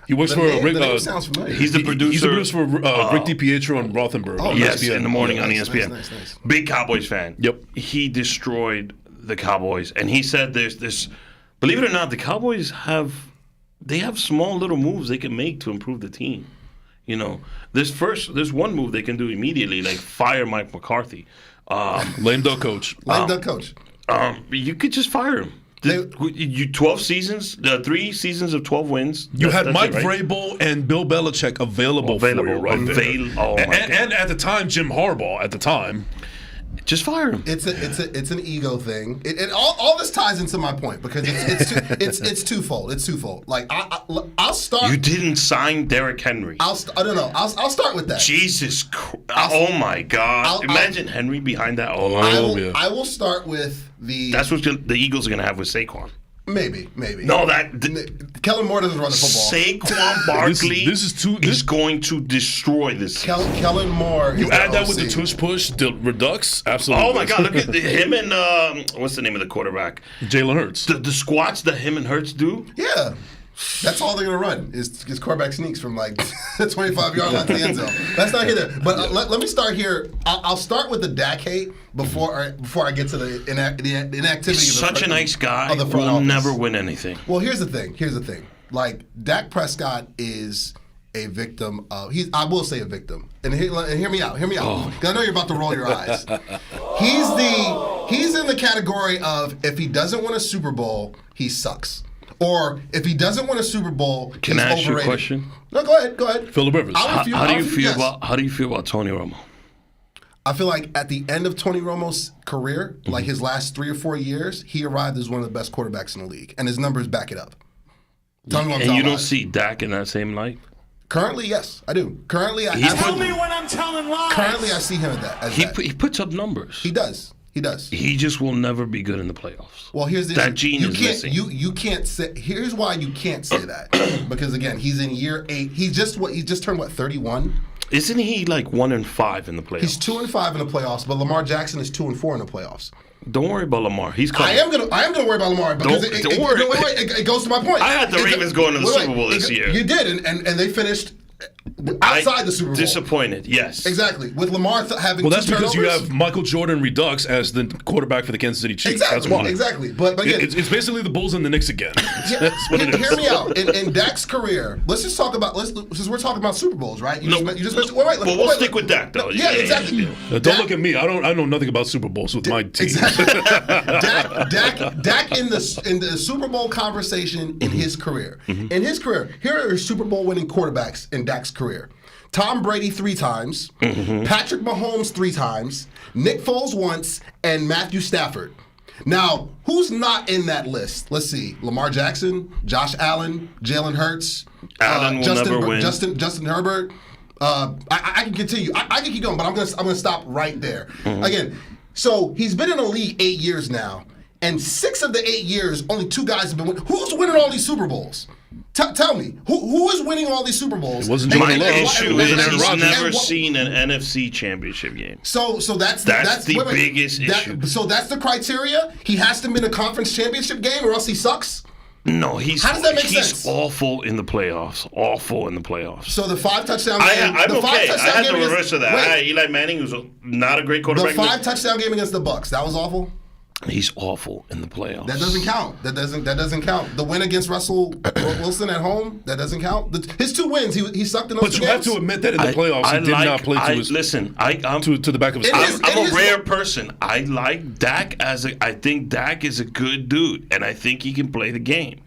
He works for Rick. Sounds familiar. He's the producer. He's the producer for Rick DiPietro and Rothenberg. Oh, yes, in the morning on ESPN. Nice. Big Cowboys fan. Yep. He destroyed the Cowboys, and he said there's this. Believe it or not, the Cowboys have small little moves they can make to improve the team. You know, there's one move they can do immediately, like fire Mike McCarthy. Lame duck coach. You could just fire him. You 12 seasons, 3 seasons of 12 wins. You had Mike Vrabel and Bill Belichick available for you right there. And at the time, Jim Harbaugh at the time. Just fire him. It's an ego thing. All this ties into my point because it's twofold. It's twofold. Like I'll start. You didn't sign Derrick Henry. I'll start with that. Jesus Christ! Oh my God! Imagine Henry behind that. I will start with the. That's what the Eagles are going to have with Saquon. Maybe. No, Kellen Moore doesn't run the football. Saquon Barkley is going to destroy this. Kellen Moore. You add that with the tush push, the redux, absolutely. Oh my God! Look at him and what's the name of the quarterback? Jalen Hurts. The squats that him and Hurts do. Yeah. That's all they're going to run is quarterback sneaks from like 25-yard line to the end zone. That's not here. But let me start here. I'll start with the Dak hate before I get to the inactivity. He's such a nice guy. Will never win anything. Well, here's the thing. Like Dak Prescott is a victim of. I will say a victim. And hear me out. Oh. 'Cause I know you're about to roll your eyes. He's in the category of if he doesn't win a Super Bowl, he sucks. Or if he doesn't win a Super Bowl, can I ask overrated. you a question? No, go ahead. Phillip Rivers. How do you feel about Tony Romo? I feel like at the end of Tony Romo's career, like his last 3 or 4 years, he arrived as one of the best quarterbacks in the league, and his numbers back it up. Tell me what I'm and you don't about. see Dak in that same light? Currently, yes, I do. Currently, Tell me when I'm telling lies. Currently, I see him as that. He puts up numbers. He does. He does. He just will never be good in the playoffs. Well, here's the that issue. gene is missing. You can't say. Here's why you can't say that because again, he's in year 8. He just turned 31. Isn't he like 1-5 in the playoffs? He's 2-5 in the playoffs, but Lamar Jackson is 2-4 in the playoffs. Don't worry about Lamar. He's coming. I am gonna worry about Lamar because Don't worry. it goes to my point. I had the Ravens going to the Super Bowl this year. You did, and they finished outside the Super Bowl. Disappointed, yes. Exactly. With Lamar having Well, that's two because turnovers. you have Michael Jordan Redux as the quarterback for the Kansas City Chiefs. Exactly. That's why. Exactly. But again, It's basically the Bulls and the Knicks again. that's what hear me out. In Dak's career, let's just talk about since we're talking about Super Bowls, right? You just mentioned. Wait, We'll stick with Dak though. Yeah, exactly. Don't look at me. I know nothing about Super Bowls with my team. Exactly. Dak in the Super Bowl conversation in his career. In his career, here are Super Bowl winning quarterbacks in Dak's career. Tom Brady 3 times, Patrick Mahomes 3 times, Nick Foles once, and Matthew Stafford. Now, who's not in that list? Let's see: Lamar Jackson, Josh Allen, Jalen Hurts, Allen will never win. Justin Herbert. I can continue. I can keep going, but I'm gonna stop right there. Again, so he's been in the league 8 years now, and 6 of the 8 years, only 2 guys have been winning. Who's winning all these Super Bowls? Tell me, who is winning all these Super Bowls? It wasn't My Jordan Love. issue is Aaron he's Rodgers. never seen an NFC championship game. So that's the biggest issue. So that's the criteria. He has to win a conference championship game, or else he sucks. No, How does that make sense? He's awful in the playoffs. Awful in the playoffs. So the 5 touchdown game. I'm the 5 okay. I touchdown had the game reverse of that. Wait, Eli Manning was not a great the quarterback. 5 touchdown game against the Bucks. That was awful. He's awful in the playoffs. That doesn't count. That doesn't count. The win against Russell Wilson at home. That doesn't count. His 2 wins. He sucked in those But 2 you games. have to admit that in the playoffs, he did not play to his listen. to the back of his It I'm is a rare person. I like Dak I think Dak is a good dude, and I think he can play the game.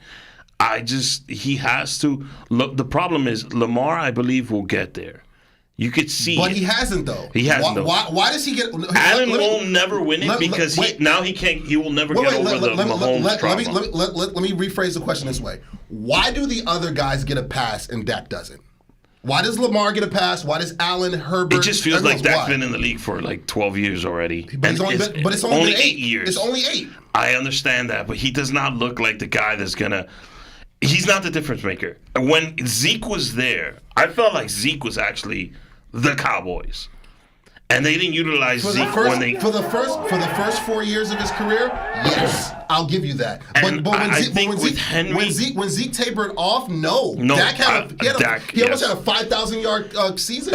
He has to. Look, the problem is Lamar, I believe, will get there. You could see But it. he hasn't though. He hasn't, though. Why does he get? Allen will never win it because he can't. He will never get over the Mahomes trauma. Let me rephrase the question this way. Why do the other guys get a pass and Dak doesn't? Why does Lamar get a pass? Why does Allen, Herbert? It just feels like Dak's why? been in the league for like 12 years already. But it's only 8 years. It's only 8. I understand that, but he does not look like the guy that's gonna. He's not the difference maker. When Zeke was there, I felt like Zeke was actually the Cowboys, and they didn't utilize Zeke for when the first 4 years of his career. Yes, I'll give you that. And I think with Henry- when Zeke tapered off, no. No, Dak he almost yes. had a 5,000-yard season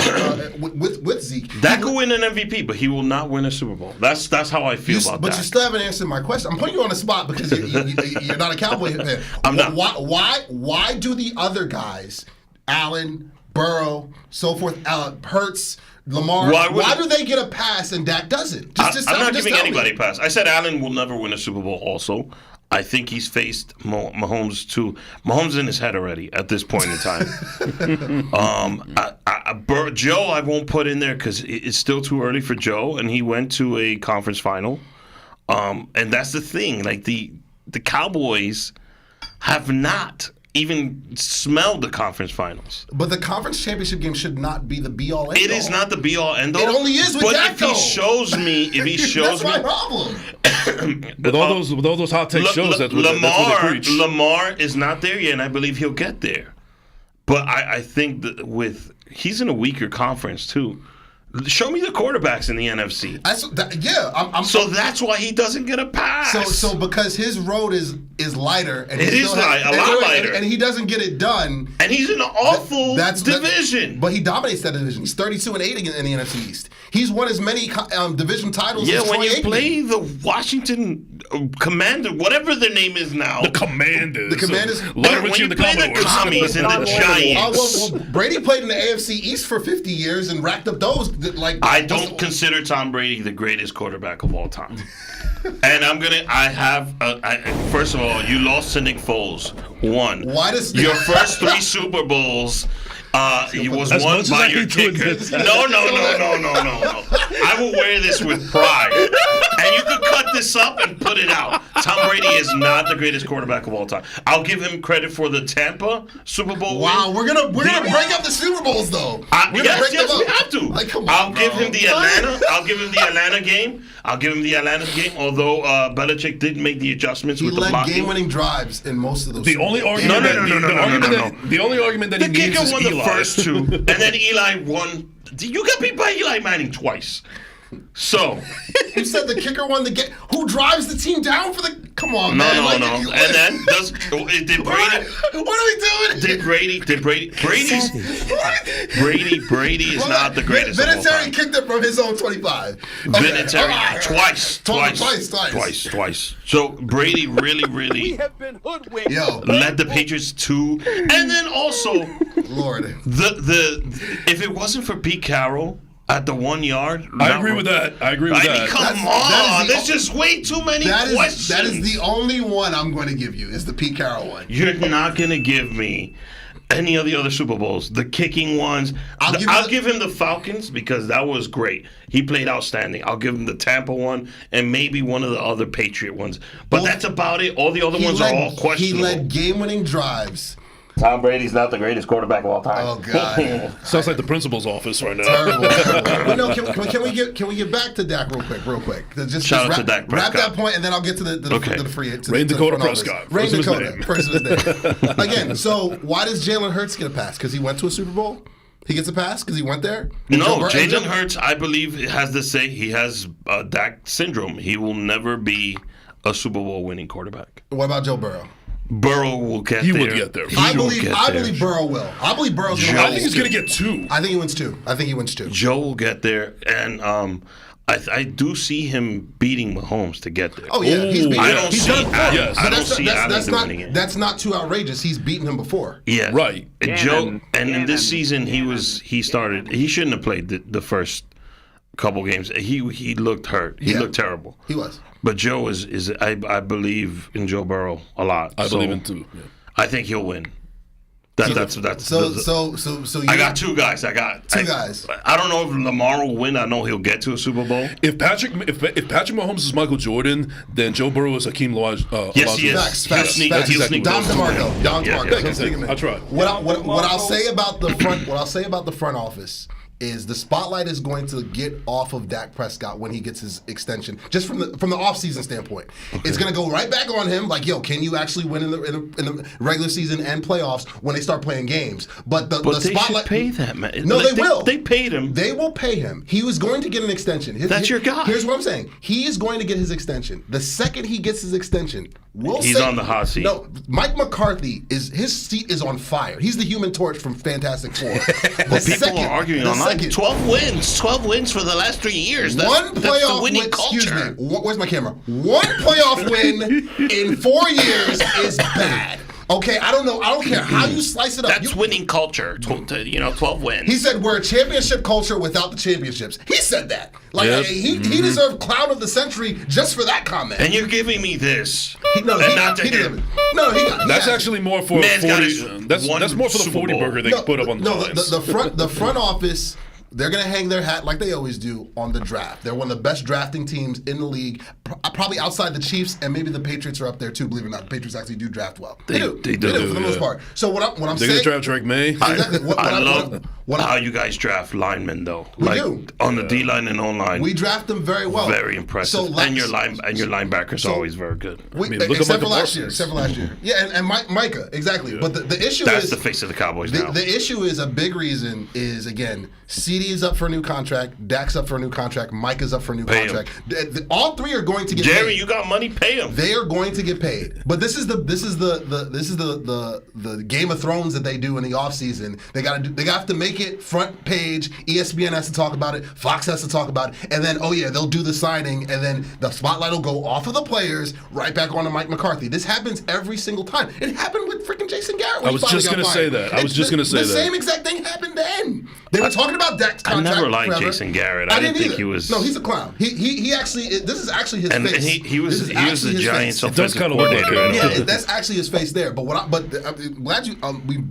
with Zeke. Dak will win an MVP, but he will not win a Super Bowl. That's how I feel about But Dak. you still haven't answered my question. I'm putting you on the spot because you're not a Cowboy fan. I'm not. Why do the other guys, Allen, Burrow, so forth, Hurts, Lamar, why do they get a pass and Dak doesn't? I'm not giving anybody a pass. I said Allen will never win a Super Bowl also. I think he's faced Mahomes too. Mahomes in his head already at this point in time. Joe I won't put in there because it's still too early for Joe, and he went to a conference final. And that's the thing. Like the Cowboys have not even smelled the conference finals. But the conference championship game should not be the be-all, end-all. It is not the be-all, end-all. It only is with But Dak, if he shows me, that's my problem. with all those hot take shows. That's what they preach. Lamar is not there yet, and I believe he'll get there. But I think that he's in a weaker conference too. Show me the quarterbacks in the NFC. That's why he doesn't get a pass. So because his road is lighter, and it is a lot lighter, and he doesn't get it done. And he's in an awful division. But he dominates that division. He's 32-8 in the NFC East. He's won as many division titles. Yeah, as when Troy you Aikman. play the Washington Commander, whatever their name is now, The Commanders. when Richie you and the play the Commodores. Commies and the Giants. Well, Brady played in the AFC East for 50 years and racked up those. I don't consider Tom Brady the greatest quarterback of all time. And first of all, you lost to Nick Foles. Why does your first 3 Super Bowls? He was As won much as by I your hate to kicker. admit that. No. I will wear this with pride. And you can cut this up and put it out. Tom Brady is not the greatest quarterback of all time. I'll give him credit for the Tampa Super Bowl Wow, win. we're gonna break up the Super Bowls though. Yes, we have to. Like, come on, I'll give him the Atlanta. I'll give him the Atlanta game. Although Belichick did make the adjustments He with the led blocking. game-winning drives in most of those. The only argument the only argument that The he needs kicker is won Eli. the first two, and then Eli won. You got beat by Eli Manning twice. So You said the kicker won the game. Who drives the team down for the? Come on, no. man. And then did Brady? What are we doing? Did Brady? Brady is not the greatest of all Vinatieri time. kicked it from his own 25. Okay. Vinatieri twice. Twice. So Brady really have been hoodwinked. Yo, led the Patriots to, and then also Lord. the if it wasn't for Pete Carroll at the 1 yard, I agree with that. I mean, come that on. is the- There's just way too many questions. That is the only one I'm going to give you. Is the Pete Carroll one. You're not gonna give me any of the other Super Bowls, the kicking ones. I'll give him the Falcons because that was great. He played outstanding. I'll give him the Tampa one and maybe one of the other Patriot ones. But that's about it. All the other ones are all questionable. He led game-winning drives. Tom Brady's not the greatest quarterback of all time. Oh God. Sounds like the principal's office right now. Terrible. Well, no, can we get back to Dak real quick? Just Shout out wrap, to Dak wrap Prescott. that point, and then I'll get to the free. Rain to Dakota the front office. Prescott. Rain First of his Dakota. name. First of his name. Again, so why does Jalen Hurts get a pass? Because he went to a Super Bowl. He gets a pass because he went there. No, Jalen Hurts, I believe, has to say he has Dak syndrome. He will never be a Super Bowl winning quarterback. What about Joe Burrow? Burrow will get He there. would get there. I believe Burrow will. I believe Burrow's going to I think he's going to get 2. I think he wins 2. I think he wins 2. Joe will get there, and I do see him beating Mahomes to get there. Oh yeah, he's beaten. I don't he's see done it before. Adam- Yes. I But don't see Adam winning it. that's not too outrageous. He's beaten him before. Yeah, Right. Joe, and in this season he started. He shouldn't have played the first couple games. He looked hurt. He looked terrible. He was. But Joe is I believe in Joe Burrow a lot. I believe in 2. Yeah. I think he'll win. That's So I got 2 guys. Two guys. I don't know if Lamar will win. I know he'll get to a Super Bowl. If Patrick Mahomes is Michael Jordan, then Joe Burrow is Hakeem Olajuwon. Yes, he is. Facts. He'll sneak Dom those two DeMarco. in. Dom Yeah, DeMarco. yeah. Sneak him in. I'll try. What I'll say about the front office is the spotlight is going to get off of Dak Prescott when he gets his extension, just from the offseason standpoint. Okay. It's going to go right back on him, like, yo, can you actually win in the regular season and playoffs when they start playing games? But the they spotlight should pay that man. No, Like, they will. They paid him. They will pay him. He was going to get an extension. That's your guy. Here's what I'm saying. He is going to get his extension. The second he gets his extension, He's on the hot seat. No, Mike McCarthy his seat is on fire. He's the Human Torch from Fantastic Four. People are arguing online. 12 wins for the last 3 years. One That's playoff the winning win. culture. Excuse me. Where's my camera? One playoff win in 4 years is bad. Okay, I don't know. I don't care how you slice it up. That's winning culture. 12 wins. He said we're a championship culture without the championships. He said that. Like Yep. he deserved clown of the century just for that comment. And you're giving me this. He got That's actually more for Man's got 40. his That's more for the Super 40 Bowl. burger they can put up on the Giants. the front office. They're going to hang their hat, like they always do, on the draft. They're one of the best drafting teams in the league, probably outside the Chiefs, and maybe the Patriots are up there too, believe it or not. The Patriots actually do draft well. They do for the most part. So what I'm They're saying... going to draft Drake May. Exactly. I love how you guys draft linemen, though. We do. On the D-line and O-line. We draft them very well. Very impressive. And your linebackers are alwa's very good. look except at for Micah last year. Yeah, and Micah, exactly. Yeah. But the issue That's is... the face of the Cowboys now. The issue is a big reason is, again, CD is up for a new contract, Dak's up for a new contract, Micah's up for a new Pay contract. All 3 are going to get paid. Jerry, you got money, pay him. They are going to get paid. But this is the Game of Thrones that they do in the offseason. They have to make it front page. ESPN has to talk about it, Fox has to talk about it, and then they'll do the signing, and then the spotlight will go off of the players right back onto Mike McCarthy. This happens every single time. It happened with freaking Jason Garrett. I was just going to say that. The same exact thing happened then. They were talking about Dak's contract. I never liked forever. Jason Garrett. I didn't think either. he was. No, he's a clown. He actually. This is actually his And face. he was the Giants' It does offensive kind of look like coordinator. it. Yeah, that's actually his face there. But I'm glad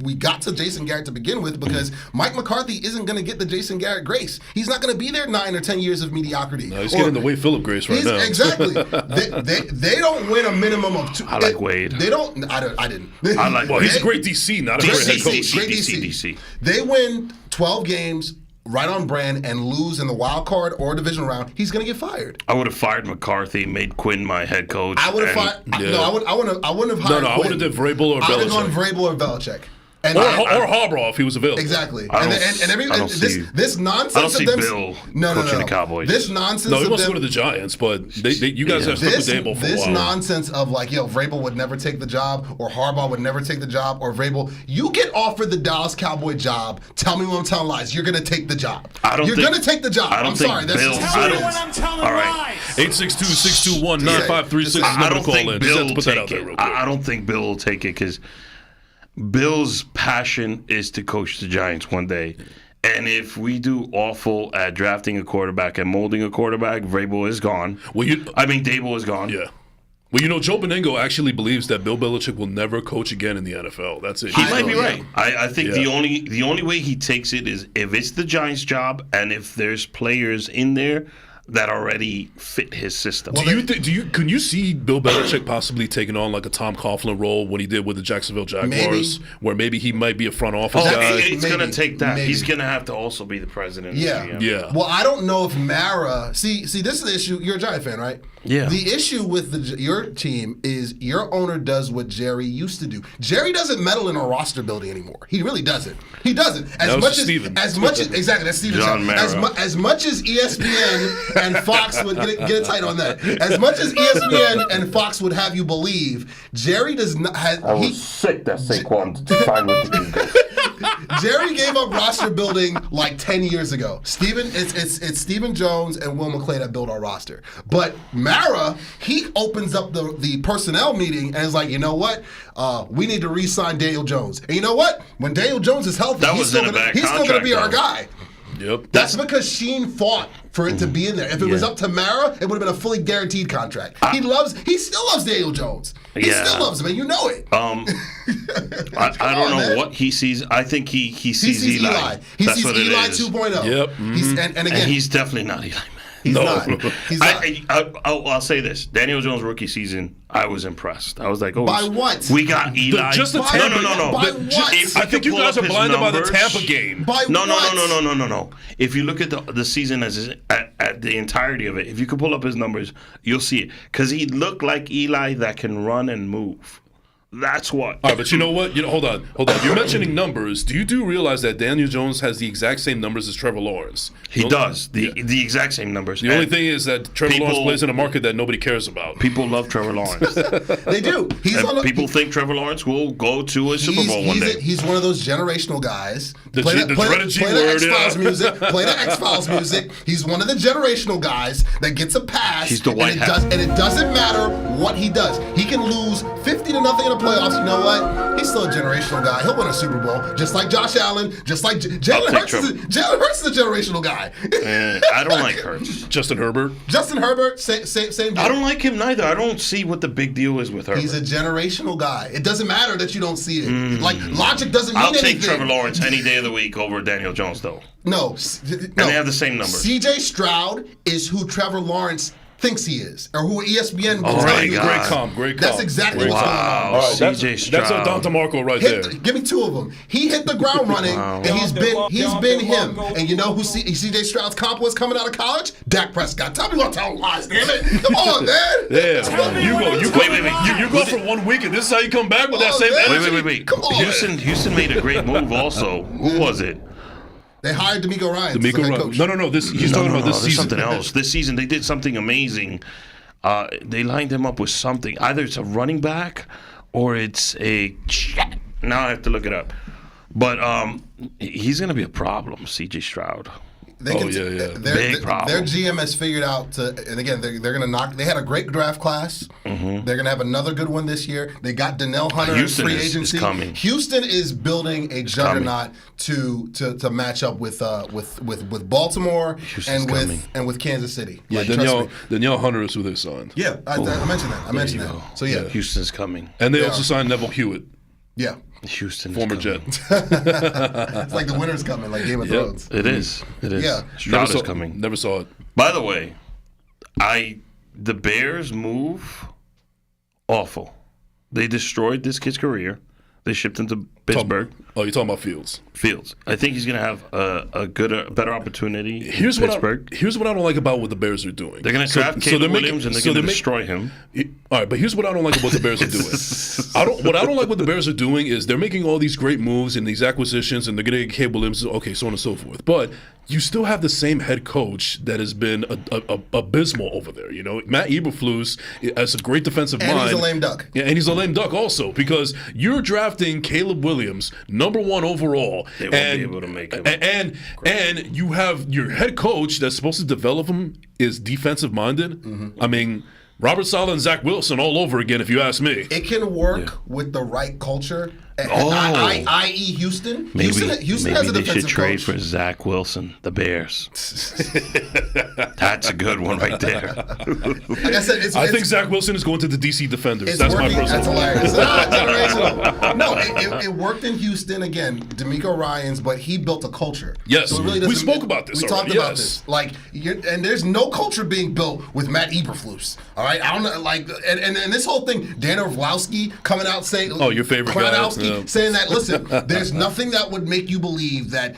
we got to Jason Garrett to begin with, because Mike McCarthy isn't going to get the Jason Garrett grace. He's not going to be there 9 or 10 years of mediocrity. No, he's getting the Wade Phillip grace right now. Exactly. they don't win a minimum of 2. I like Wade. They don't. I didn't. I like Well, Wade. he's a great DC, not a great head coach. Great DC. They win 12 games right on brand and lose in the wild card or divisional round, he's going to get fired. I would have fired McCarthy, made Quinn my head coach. I would have fired. Yeah. No, I wouldn't have hired. No, I would have did Vrabel or I would have gone Belichick. Vrabel or Belichick. And Or Harbaugh if he was available. exactly. I don't This nonsense I don't see of them. Bill No. coaching the Cowboys. This nonsense. No, he of wants to them, go to the Giants, but you guys have stuck with Dable for a this while. nonsense of like, Vrabel would never take the job, or Harbaugh would never take the job, or Vrabel, you get offered the Dallas Cowboy job. Tell me when I'm telling lies. You're gonna take the job. You're gonna take the job. I don't I'm think sorry. That's Bill. just I it don't. is. I'm telling All right. lies. 862-621-9536 is I number don't to call think in. Just have Bill to will put that take out there it. real quick. I don't think Bill will take it because Bill's passion is to coach the Giants one day. And if we do awful at drafting a quarterback and molding a quarterback, Vrabel is gone. Dable is gone. Yeah. Well, Joe Beningo actually believes that Bill Belichick will never coach again in the NFL. That's it. He might be right. I think Yeah. the only way he takes it is if it's the Giants' job and if there's players in there that already fit his system. Can you see Bill Belichick possibly taking on like a Tom Coughlin role when he did with the Jacksonville Jaguars, where maybe he might be a front office guy? It's going to take that. Maybe. He's going to have to also be the president. Yeah. Yeah. Well, I don't know if Mara. See, this is the issue. You're a Giant fan, right? Yeah. The issue with your team is your owner does what Jerry used to do. Jerry doesn't meddle in a roster building anymore. He really doesn't. He doesn't. As much as exactly that's Steven. John Mara. As much as ESPN and Fox would get it tight on that. As much as ESPN and Fox would have you believe, Jerry does not. sick that Saquon signed with the Eagles. Jerry gave up roster building like 10 years ago. It's Stephen Jones and Will McClay that build our roster. But Mara, he opens up the personnel meeting and is like, you know what? We need to re-sign Daniel Jones. And you know what? When Daniel Jones is healthy, he's still going to be our guy. Yep. That's because Sheen fought for it to be in there. If it was up to Mara, it would have been a fully guaranteed contract. He still loves Daniel Jones. He still loves him, and you know it. I don't know what he sees. I think he sees Eli. He That's sees what it Eli is. 2.0. Yep. And again, He's definitely not Eli. he's not. He's not. I'll say this: Daniel Jones' rookie season, I was impressed. I was like, "Oh, By what? We got Eli." Just the By- Tampa. No. By But what? if I think could you pull guys up are his blinded by the numbers- Tampa game. By No. what? If you look at the season at the entirety of it, if you could pull up his numbers, you'll see it. Because he looked like Eli that can run and move. That's what. All right, but you know what? Hold on. You're mentioning numbers. Do you realize that Daniel Jones has the exact same numbers as Trevor Lawrence? He does the exact same numbers. The only thing is that Trevor Lawrence plays in a market that nobody cares about. People love Trevor Lawrence. They do. People think Trevor Lawrence will go to a Super Bowl one day. He's one of those generational guys. The dreaded G play word, the X-Files yeah. music. Play the X-Files music. He's one of the generational guys that gets a pass. He's the white hat. And it doesn't matter what he does. He can lose 50-0 in the playoffs. You know what? He's still a generational guy. He'll win a Super Bowl, just like Josh Allen, just like Jalen Hurts. Jalen Hurts is a generational guy. I don't like Hurts. Justin Herbert. Justin Herbert, same deal. I don't like him neither. I don't see what the big deal is with Herbert. He's a generational guy. It doesn't matter that you don't see it. Like, logic doesn't mean anything. I'll take Trevor Lawrence any day of the week over Daniel Jones, though. No. And they have the same numbers. C.J. Stroud is who Trevor Lawrence thinks he is, or who ESPN will Oh tell my you. God. Great comp. That's exactly what's going on. Wow, All right, C.J. Stroud. That's a Don DeMarco right there. Give me two of them. He hit the ground running, and he's been him. And you know who C.J. Stroud's comp was coming out of college? Dak Prescott. Tell me what telling lies, damn it. Come on, man. Yeah, you go. Wait. You go for 1 week, and this is how you come back with that Oh, same man. energy. Wait. Come on. Houston made a great move also. Who was it? They hired D'Amico Ryan. D'Amico as head Ryan. coach. No. He's talking about this there's season. something else. This season they did something amazing. They lined him up with something. Either it's a running back or it's a. Now I have to look it up. But he's going to be a problem, C.J. Stroud. Big problem. Their GM has figured out and again, they're going to knock. They had a great draft class. They're going to have another good one this year. They got Donnell Hunter in free agency. Is coming. Houston is building a juggernaut to match up with Baltimore and with Kansas City. Yeah, Danielle Hunter is who they signed. Yeah, I mentioned that. I mentioned that. So yeah, Houston's coming. And they also signed Neville Hewitt, yeah. Houston, former Jet. It's like the winter's coming, like Game of Thrones. It is. Yeah. Stroud is coming. Never saw it. By the way, the Bears move awful. They destroyed this kid's career. They shipped him to Pittsburgh. Oh, you're talking about Fields. Fields. I think he's going to have a better opportunity Here's in Pittsburgh. Here's what I don't like about what the Bears are doing. They're going to draft Caleb Williams and they're going to destroy him. All right, but here's what I don't like about what the Bears are doing. What I don't like what the Bears are doing is they're making all these great moves and these acquisitions, and they're going to get Caleb Williams, okay, so on and so forth. But you still have the same head coach that has been abysmal over there. You know, Matt Eberflus has a great defensive mind. And he's a lame duck. Yeah, and he's a lame duck also because you're drafting Caleb Williams, #1 overall. They won't be able to make him. And you have your head coach that's supposed to develop him is defensive minded. Mm-hmm. I mean, Robert Saleh and Zach Wilson all over again, if you ask me. It can work with the right culture. I.e. Houston. Houston has a defensive they should trade coach. for Zach Wilson, the Bears. That's a good one right there. Like I said, I think Zach Wilson is going to the DC Defenders. That's working. my personal That's hilarious. Generational. No, it worked in Houston again. D'Amico Ryans, but he built a culture. Yes, so it really we spoke about this. We talked about this. Like, and there's no culture being built with Matt Eberflus. All right, I don't know. Like, and this whole thing, Dan Orlovsky coming out saying, "Oh, your favorite guy." Saying that, listen, there's nothing that would make you believe that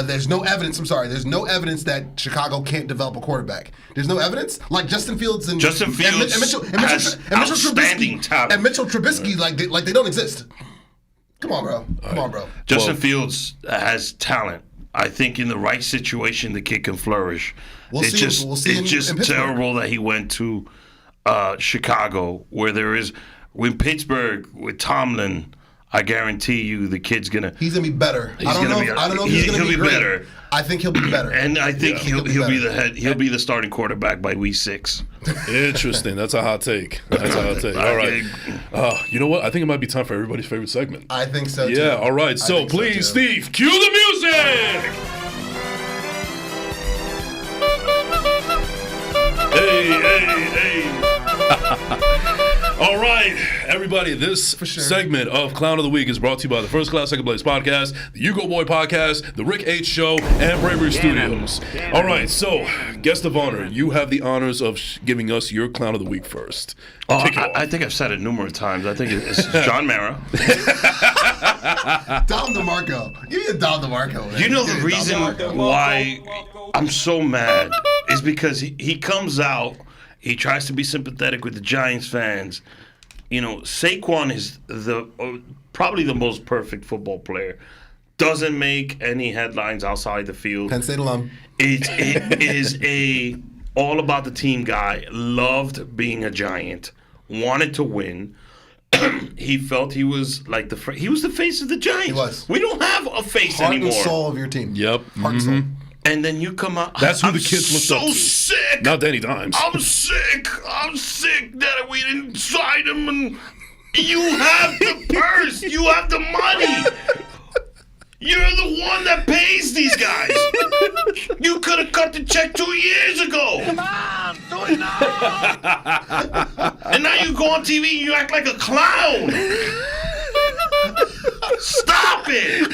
there's no evidence. I'm sorry, there's no evidence that Chicago can't develop a quarterback. There's no evidence. Like Justin Fields and Mitchell Trubisky talent. and Mitchell Trubisky, like they don't exist. Come on, bro. Justin Fields has talent. I think in the right situation, the kid can flourish. It's just terrible that he went to Chicago, where there is with Pittsburgh with Tomlin. I guarantee you, the kid's he's gonna be better. I don't know if he's gonna be great. Better. I think he'll be better, and I think he'll be the head. He'll be the starting quarterback by week 6. Interesting. That's a hot take. All right. You know what? I think it might be time for everybody's favorite segment. I think so. Yeah. All right. So please, Steve, cue the music. Hey. All right, everybody, this segment of Clown of the Week is brought to you by the First Class, Second Place podcast, the Ugo Boy podcast, the Rick H Show, and Bravery Studios. All right, so, guest of honor, you have the honors of giving us your Clown of the Week first. I think I've said it numerous times. I think it's John Mara. Dom DeMarco. Give me a Dom DeMarco, man. You know the reason why I'm so mad is because he comes out, he tries to be sympathetic with the Giants fans. You know, Saquon is probably the most perfect football player. Doesn't make any headlines outside the field. Penn State alum. It is all about the team guy. Loved being a Giant. Wanted to win. He felt he was like he was the face of the Giants. He was. We don't have a face anymore. Heart and soul of your team. Yep. Heart and soul. And then you come out. That's who the kids looked up to. Sick. Not Danny Dimes. I'm sick that we didn't sign him. And you have the purse. You have the money. You're the one that pays these guys. You could have cut the check 2 years ago. Come on, do it now. And now you go on TV and you act like a clown. Stop it!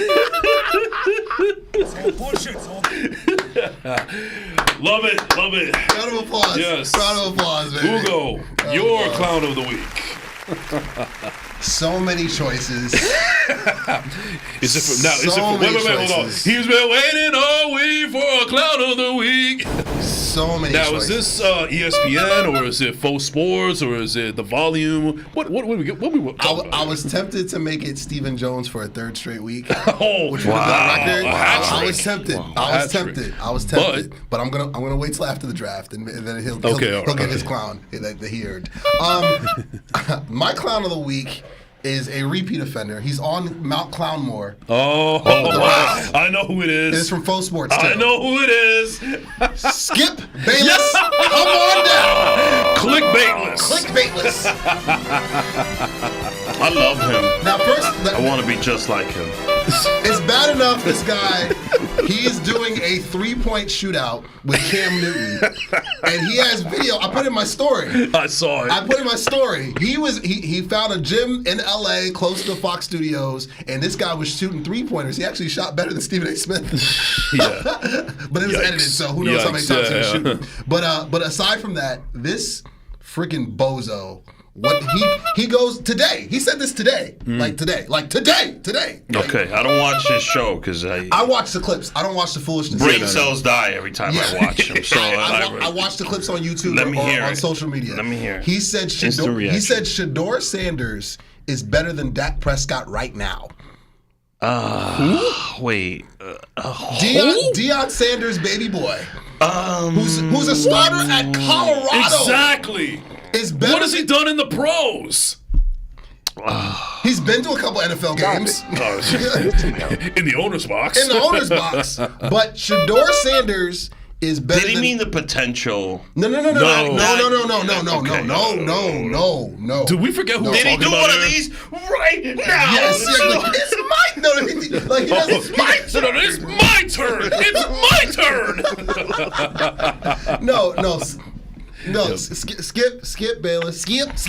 Love it. Round of applause. Yes. Round of applause, baby. Ugo, your Clown of the Week. So many choices. Wait, hold on. He's been waiting all week for a Clown of the Week. So many choices. Is this ESPN or is it Faux Sports or is it The Volume? What we I was tempted to make it Stephen Jones for a third straight week. Which record. I was tempted. I was tempted. But I'm gonna wait till after the draft and then he'll get his clown that he earned. My Clown of the Week is a repeat offender. He's on Mount Clownmore. Oh, wow. I know who it is. It's from Faux Sports, too. I know who it is. Skip Bayless, come on down. Clickbaitless. I love him. Now, first, I want to be just like him. It's bad enough this guy, he's doing a 3-point shootout with Cam Newton. And he has video. I put it in my story. I saw it. I put in my story. He found a gym in LA close to Fox Studios, and this guy was shooting 3-pointers. He actually shot better than Stephen A. Smith. Yeah. But it was edited, so who knows how many times he was shooting. But aside from that, this freaking bozo What he goes today. He said this today. Like today. Today. Okay, I don't watch his show because I watch the clips. I don't watch the foolishness. brain cells die every time I watch him. So I watch the clips on YouTube or on social media. Let me hear it. He said Shador Sanders is better than Dak Prescott right now. Wait. Deion Sanders, baby boy, who's a starter at Colorado. Exactly. Is better. What has he done in the pros? He's been to a couple NFL games. In the owner's box. In the owner's box. But Shador Sanders is better. Did he mean the potential? No. Did we forget who? Did he do one of these right now? Yes, it's my It's my turn. It's my turn. No. Skip Bayless. Skip.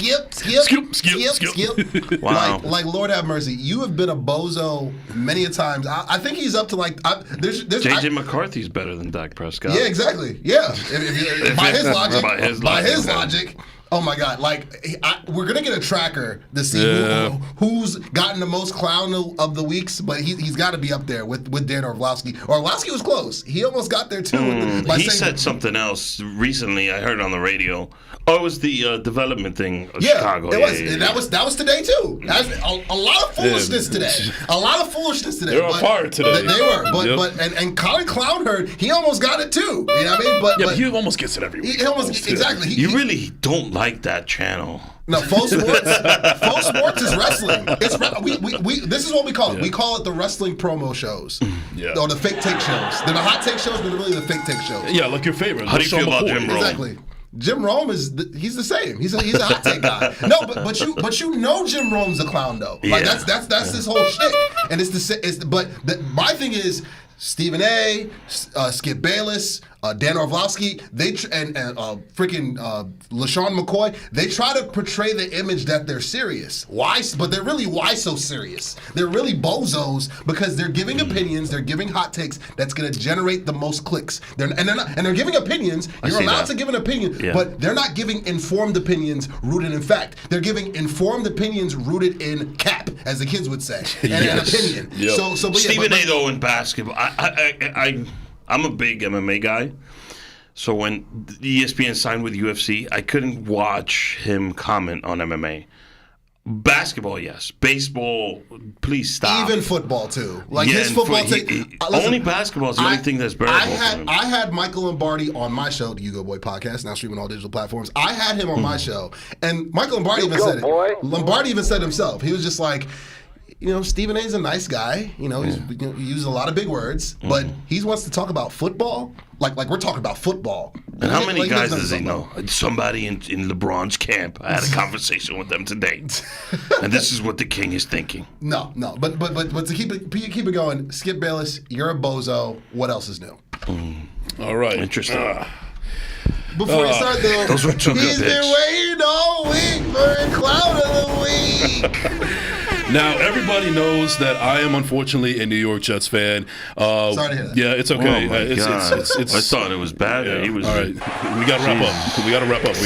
Wow. Like Lord have mercy. You have been a bozo many a times. I think he's up to there's JJ McCarthy's better than Dak Prescott. Yeah, exactly. Yeah. By his logic. Oh my God! We're gonna get a tracker to see who's gotten the most clown of the weeks, but he's got to be up there with Dan Orlovsky. Orlovsky was close; he almost got there too. He said something else recently. I heard on the radio. Oh, it was the development thing of Chicago. It was. And that was today too. That's a lot of foolishness today. A lot of foolishness today. They were on fire today. They were, but Colin Clownherd, he almost got it too. You know what I mean? But he almost gets it every week. He almost exactly. You really don't like that channel. No, Faux Sports is wrestling. It's we this is what we call it. We call it the wrestling promo shows. Or the fake take shows. They're the hot take shows, but they're really the fake take shows. Yeah, like your favorite. How do you feel about Jim Rome? Exactly. Jim Rome he's the same. He's a hot take guy. No, but you know Jim Rome's a clown though. Like that's his whole shtick. And my thing is Stephen A, Skip Bayless, Dan Orlovsky, and freaking LaShawn McCoy, they try to portray the image that they're serious. Why? But they're really why so serious? They're really bozos because they're giving opinions, they're giving hot takes that's going to generate the most clicks. They're giving opinions. You're allowed to give an opinion, but they're not giving informed opinions rooted in fact. They're giving informed opinions rooted in cap, as the kids would say, and an opinion. Yep. So Stephen A. though in basketball, I'm a big MMA guy. So when ESPN signed with UFC, I couldn't watch him comment on MMA. Basketball, yes. Baseball, please stop. Even football too. His football take. Only basketball is the only thing that's bearable for him. I had Michael Lombardi on my show, the Ugo Boy podcast, now streaming on all digital platforms. I had him on my show, and Michael Lombardi even said it. Lombardi even said himself. He was just like, Stephen A's a nice guy. He uses a lot of big words, but he wants to talk about football. Like we're talking about football. And how many guys does he know? Somebody in LeBron's camp. I had a conversation with them today, and this is what the king is thinking. No. But to keep it going, Skip Bayless, you're a bozo. What else is new? All right. Interesting. Before we start though, those were two good picks. He's been waiting all week for a clown of the week. Now, everybody knows that I am unfortunately a New York Jets fan. Sorry to hear that. Yeah, it's okay. Oh my God. I thought it was bad. Yeah. He was. All right, we got to wrap up.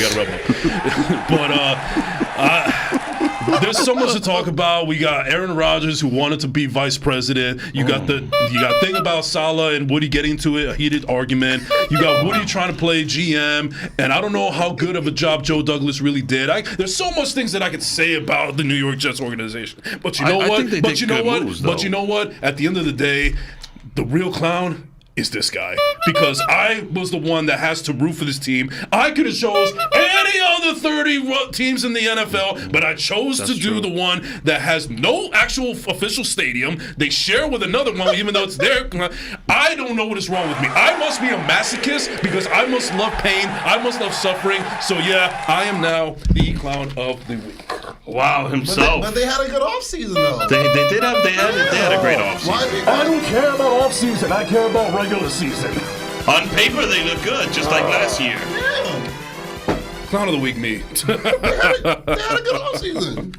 But there's so much to talk about. We got Aaron Rodgers who wanted to be vice president. You got thing about Salah and Woody getting into it, a heated argument. You got Woody trying to play GM, and I don't know how good of a job Joe Douglas really did. There's so much things that I could say about the New York Jets organization. But you know what? But you know what? At the end of the day, the real clown is this guy, because I was the one that has to root for this team. I could have chose any other 30 teams in the NFL, but I chose to do the one that has no actual official stadium. They share with another one, even though it's their. I don't know what is wrong with me. I must be a masochist because I must love pain. I must love suffering. So yeah, I am now the clown of the week. Wow, himself. But they had a good offseason though. They had a great offseason. I don't care about offseason. I care about regular season. On paper, they look good, just like last year. Yeah. Clown of the week, me. They had a good offseason.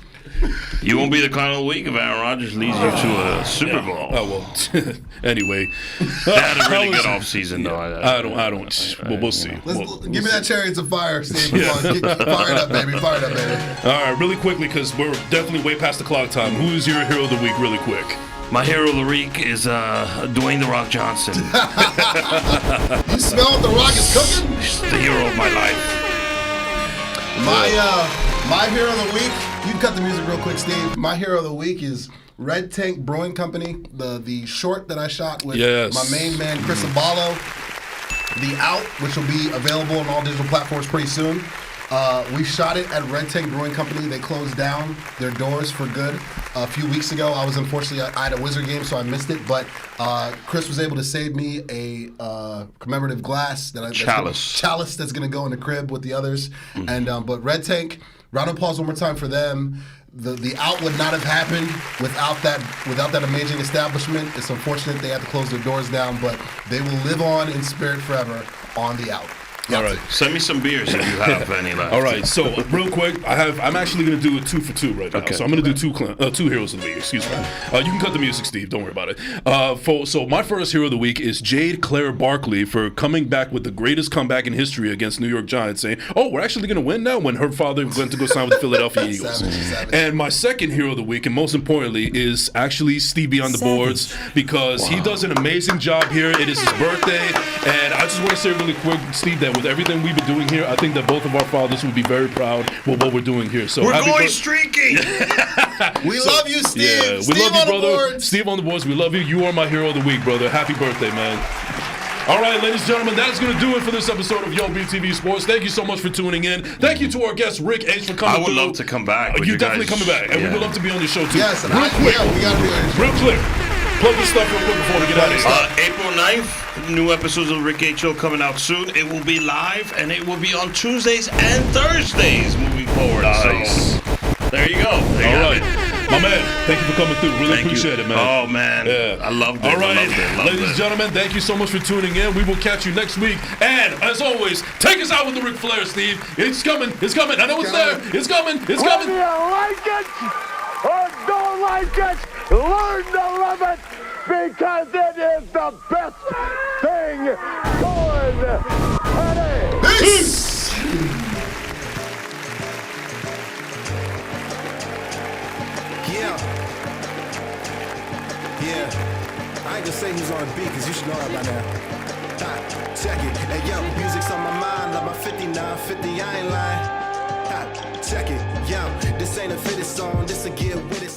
You won't be the clown of the week if Aaron Rodgers leads you to a Super Bowl. Oh well. Anyway, They had a really good offseason, though. I don't. Well, we'll see. Give me that Chariots of Fire, Steve. Come on, fire it up, baby. Fire it up, baby. All right, really quickly, because we're definitely way past the clock time. Who is your hero of the week, really quick? My hero of the week is Dwayne The Rock Johnson. You smell what The Rock is cooking? He's the hero of my life. My hero of the week. You can cut the music real quick, Steve. My hero of the week is Red Tank Brewing Company. The short that I shot with my main man Chris Aballo. The Out, which will be available on all digital platforms pretty soon. We shot it at Red Tank Brewing Company. They closed down their doors for good a few weeks ago. I was unfortunately I had a Wizard game, so I missed it. But Chris was able to save me a commemorative glass chalice that's going to go in the crib with the others. Mm-hmm. And but Red Tank, round of applause one more time for them. The Out would not have happened without that amazing establishment. It's unfortunate they had to close their doors down, but they will live on in spirit forever on the Out. All right. Send me some beers if you have any left. All right. So real quick, I'm actually going to do a 2 for 2 right now. Okay. So I'm going to do two heroes of the week. Excuse me. You can cut the music, Steve. Don't worry about it. So my first hero of the week is Jade Claire Barkley for coming back with the greatest comeback in history against New York Giants, saying, "Oh, we're actually going to win now." When her father went to go sign with the Philadelphia Eagles. Savage. And my second hero of the week, and most importantly, is actually Stevie on the boards because he does an amazing job here. It is his birthday, and I just want to say really quick, Steve, that with everything we've been doing here, I think that both of our fathers would be very proud with what we're doing here. So we're going streaking. We love you, Steve. Yeah, we Steve love you, on brother. The boards. Steve on the boards. We love you. You are my hero of the week, brother. Happy birthday, man. All right, ladies and gentlemen, that's going to do it for this episode of Yo BTV Sports. Thank you so much for tuning in. Thank you to our guest, Rick H, for coming through. I would love to come back. You're definitely coming back. And we would love to be on your show, too. Yes, and real quick. Yeah, we got to be on your show. Real quick. Plug this stuff real quick before we get out of here. April 9th, new episodes of Rick H Show coming out soon. It will be live, and it will be on Tuesdays and Thursdays moving forward. Nice. So, there you go. All right. My man, thank you for coming through. Really appreciate it, man. Oh, man. Yeah. I loved it. All right. Loved Ladies and gentlemen, thank you so much for tuning in. We will catch you next week. And, as always, take us out with the Ric Flair, Steve. It's coming. It's coming. I know it's there. It's coming. It's coming. Whether you like it or don't like it, learn to love it because it is the best thing going today. Peace. Yeah, I ain't gonna say who's on the beat, cause you should know that by now. Check it. Hey yo, music's on my mind, like my 59, 50, I ain't lying. Check it. Yo, this ain't a fitted song, this a get with it.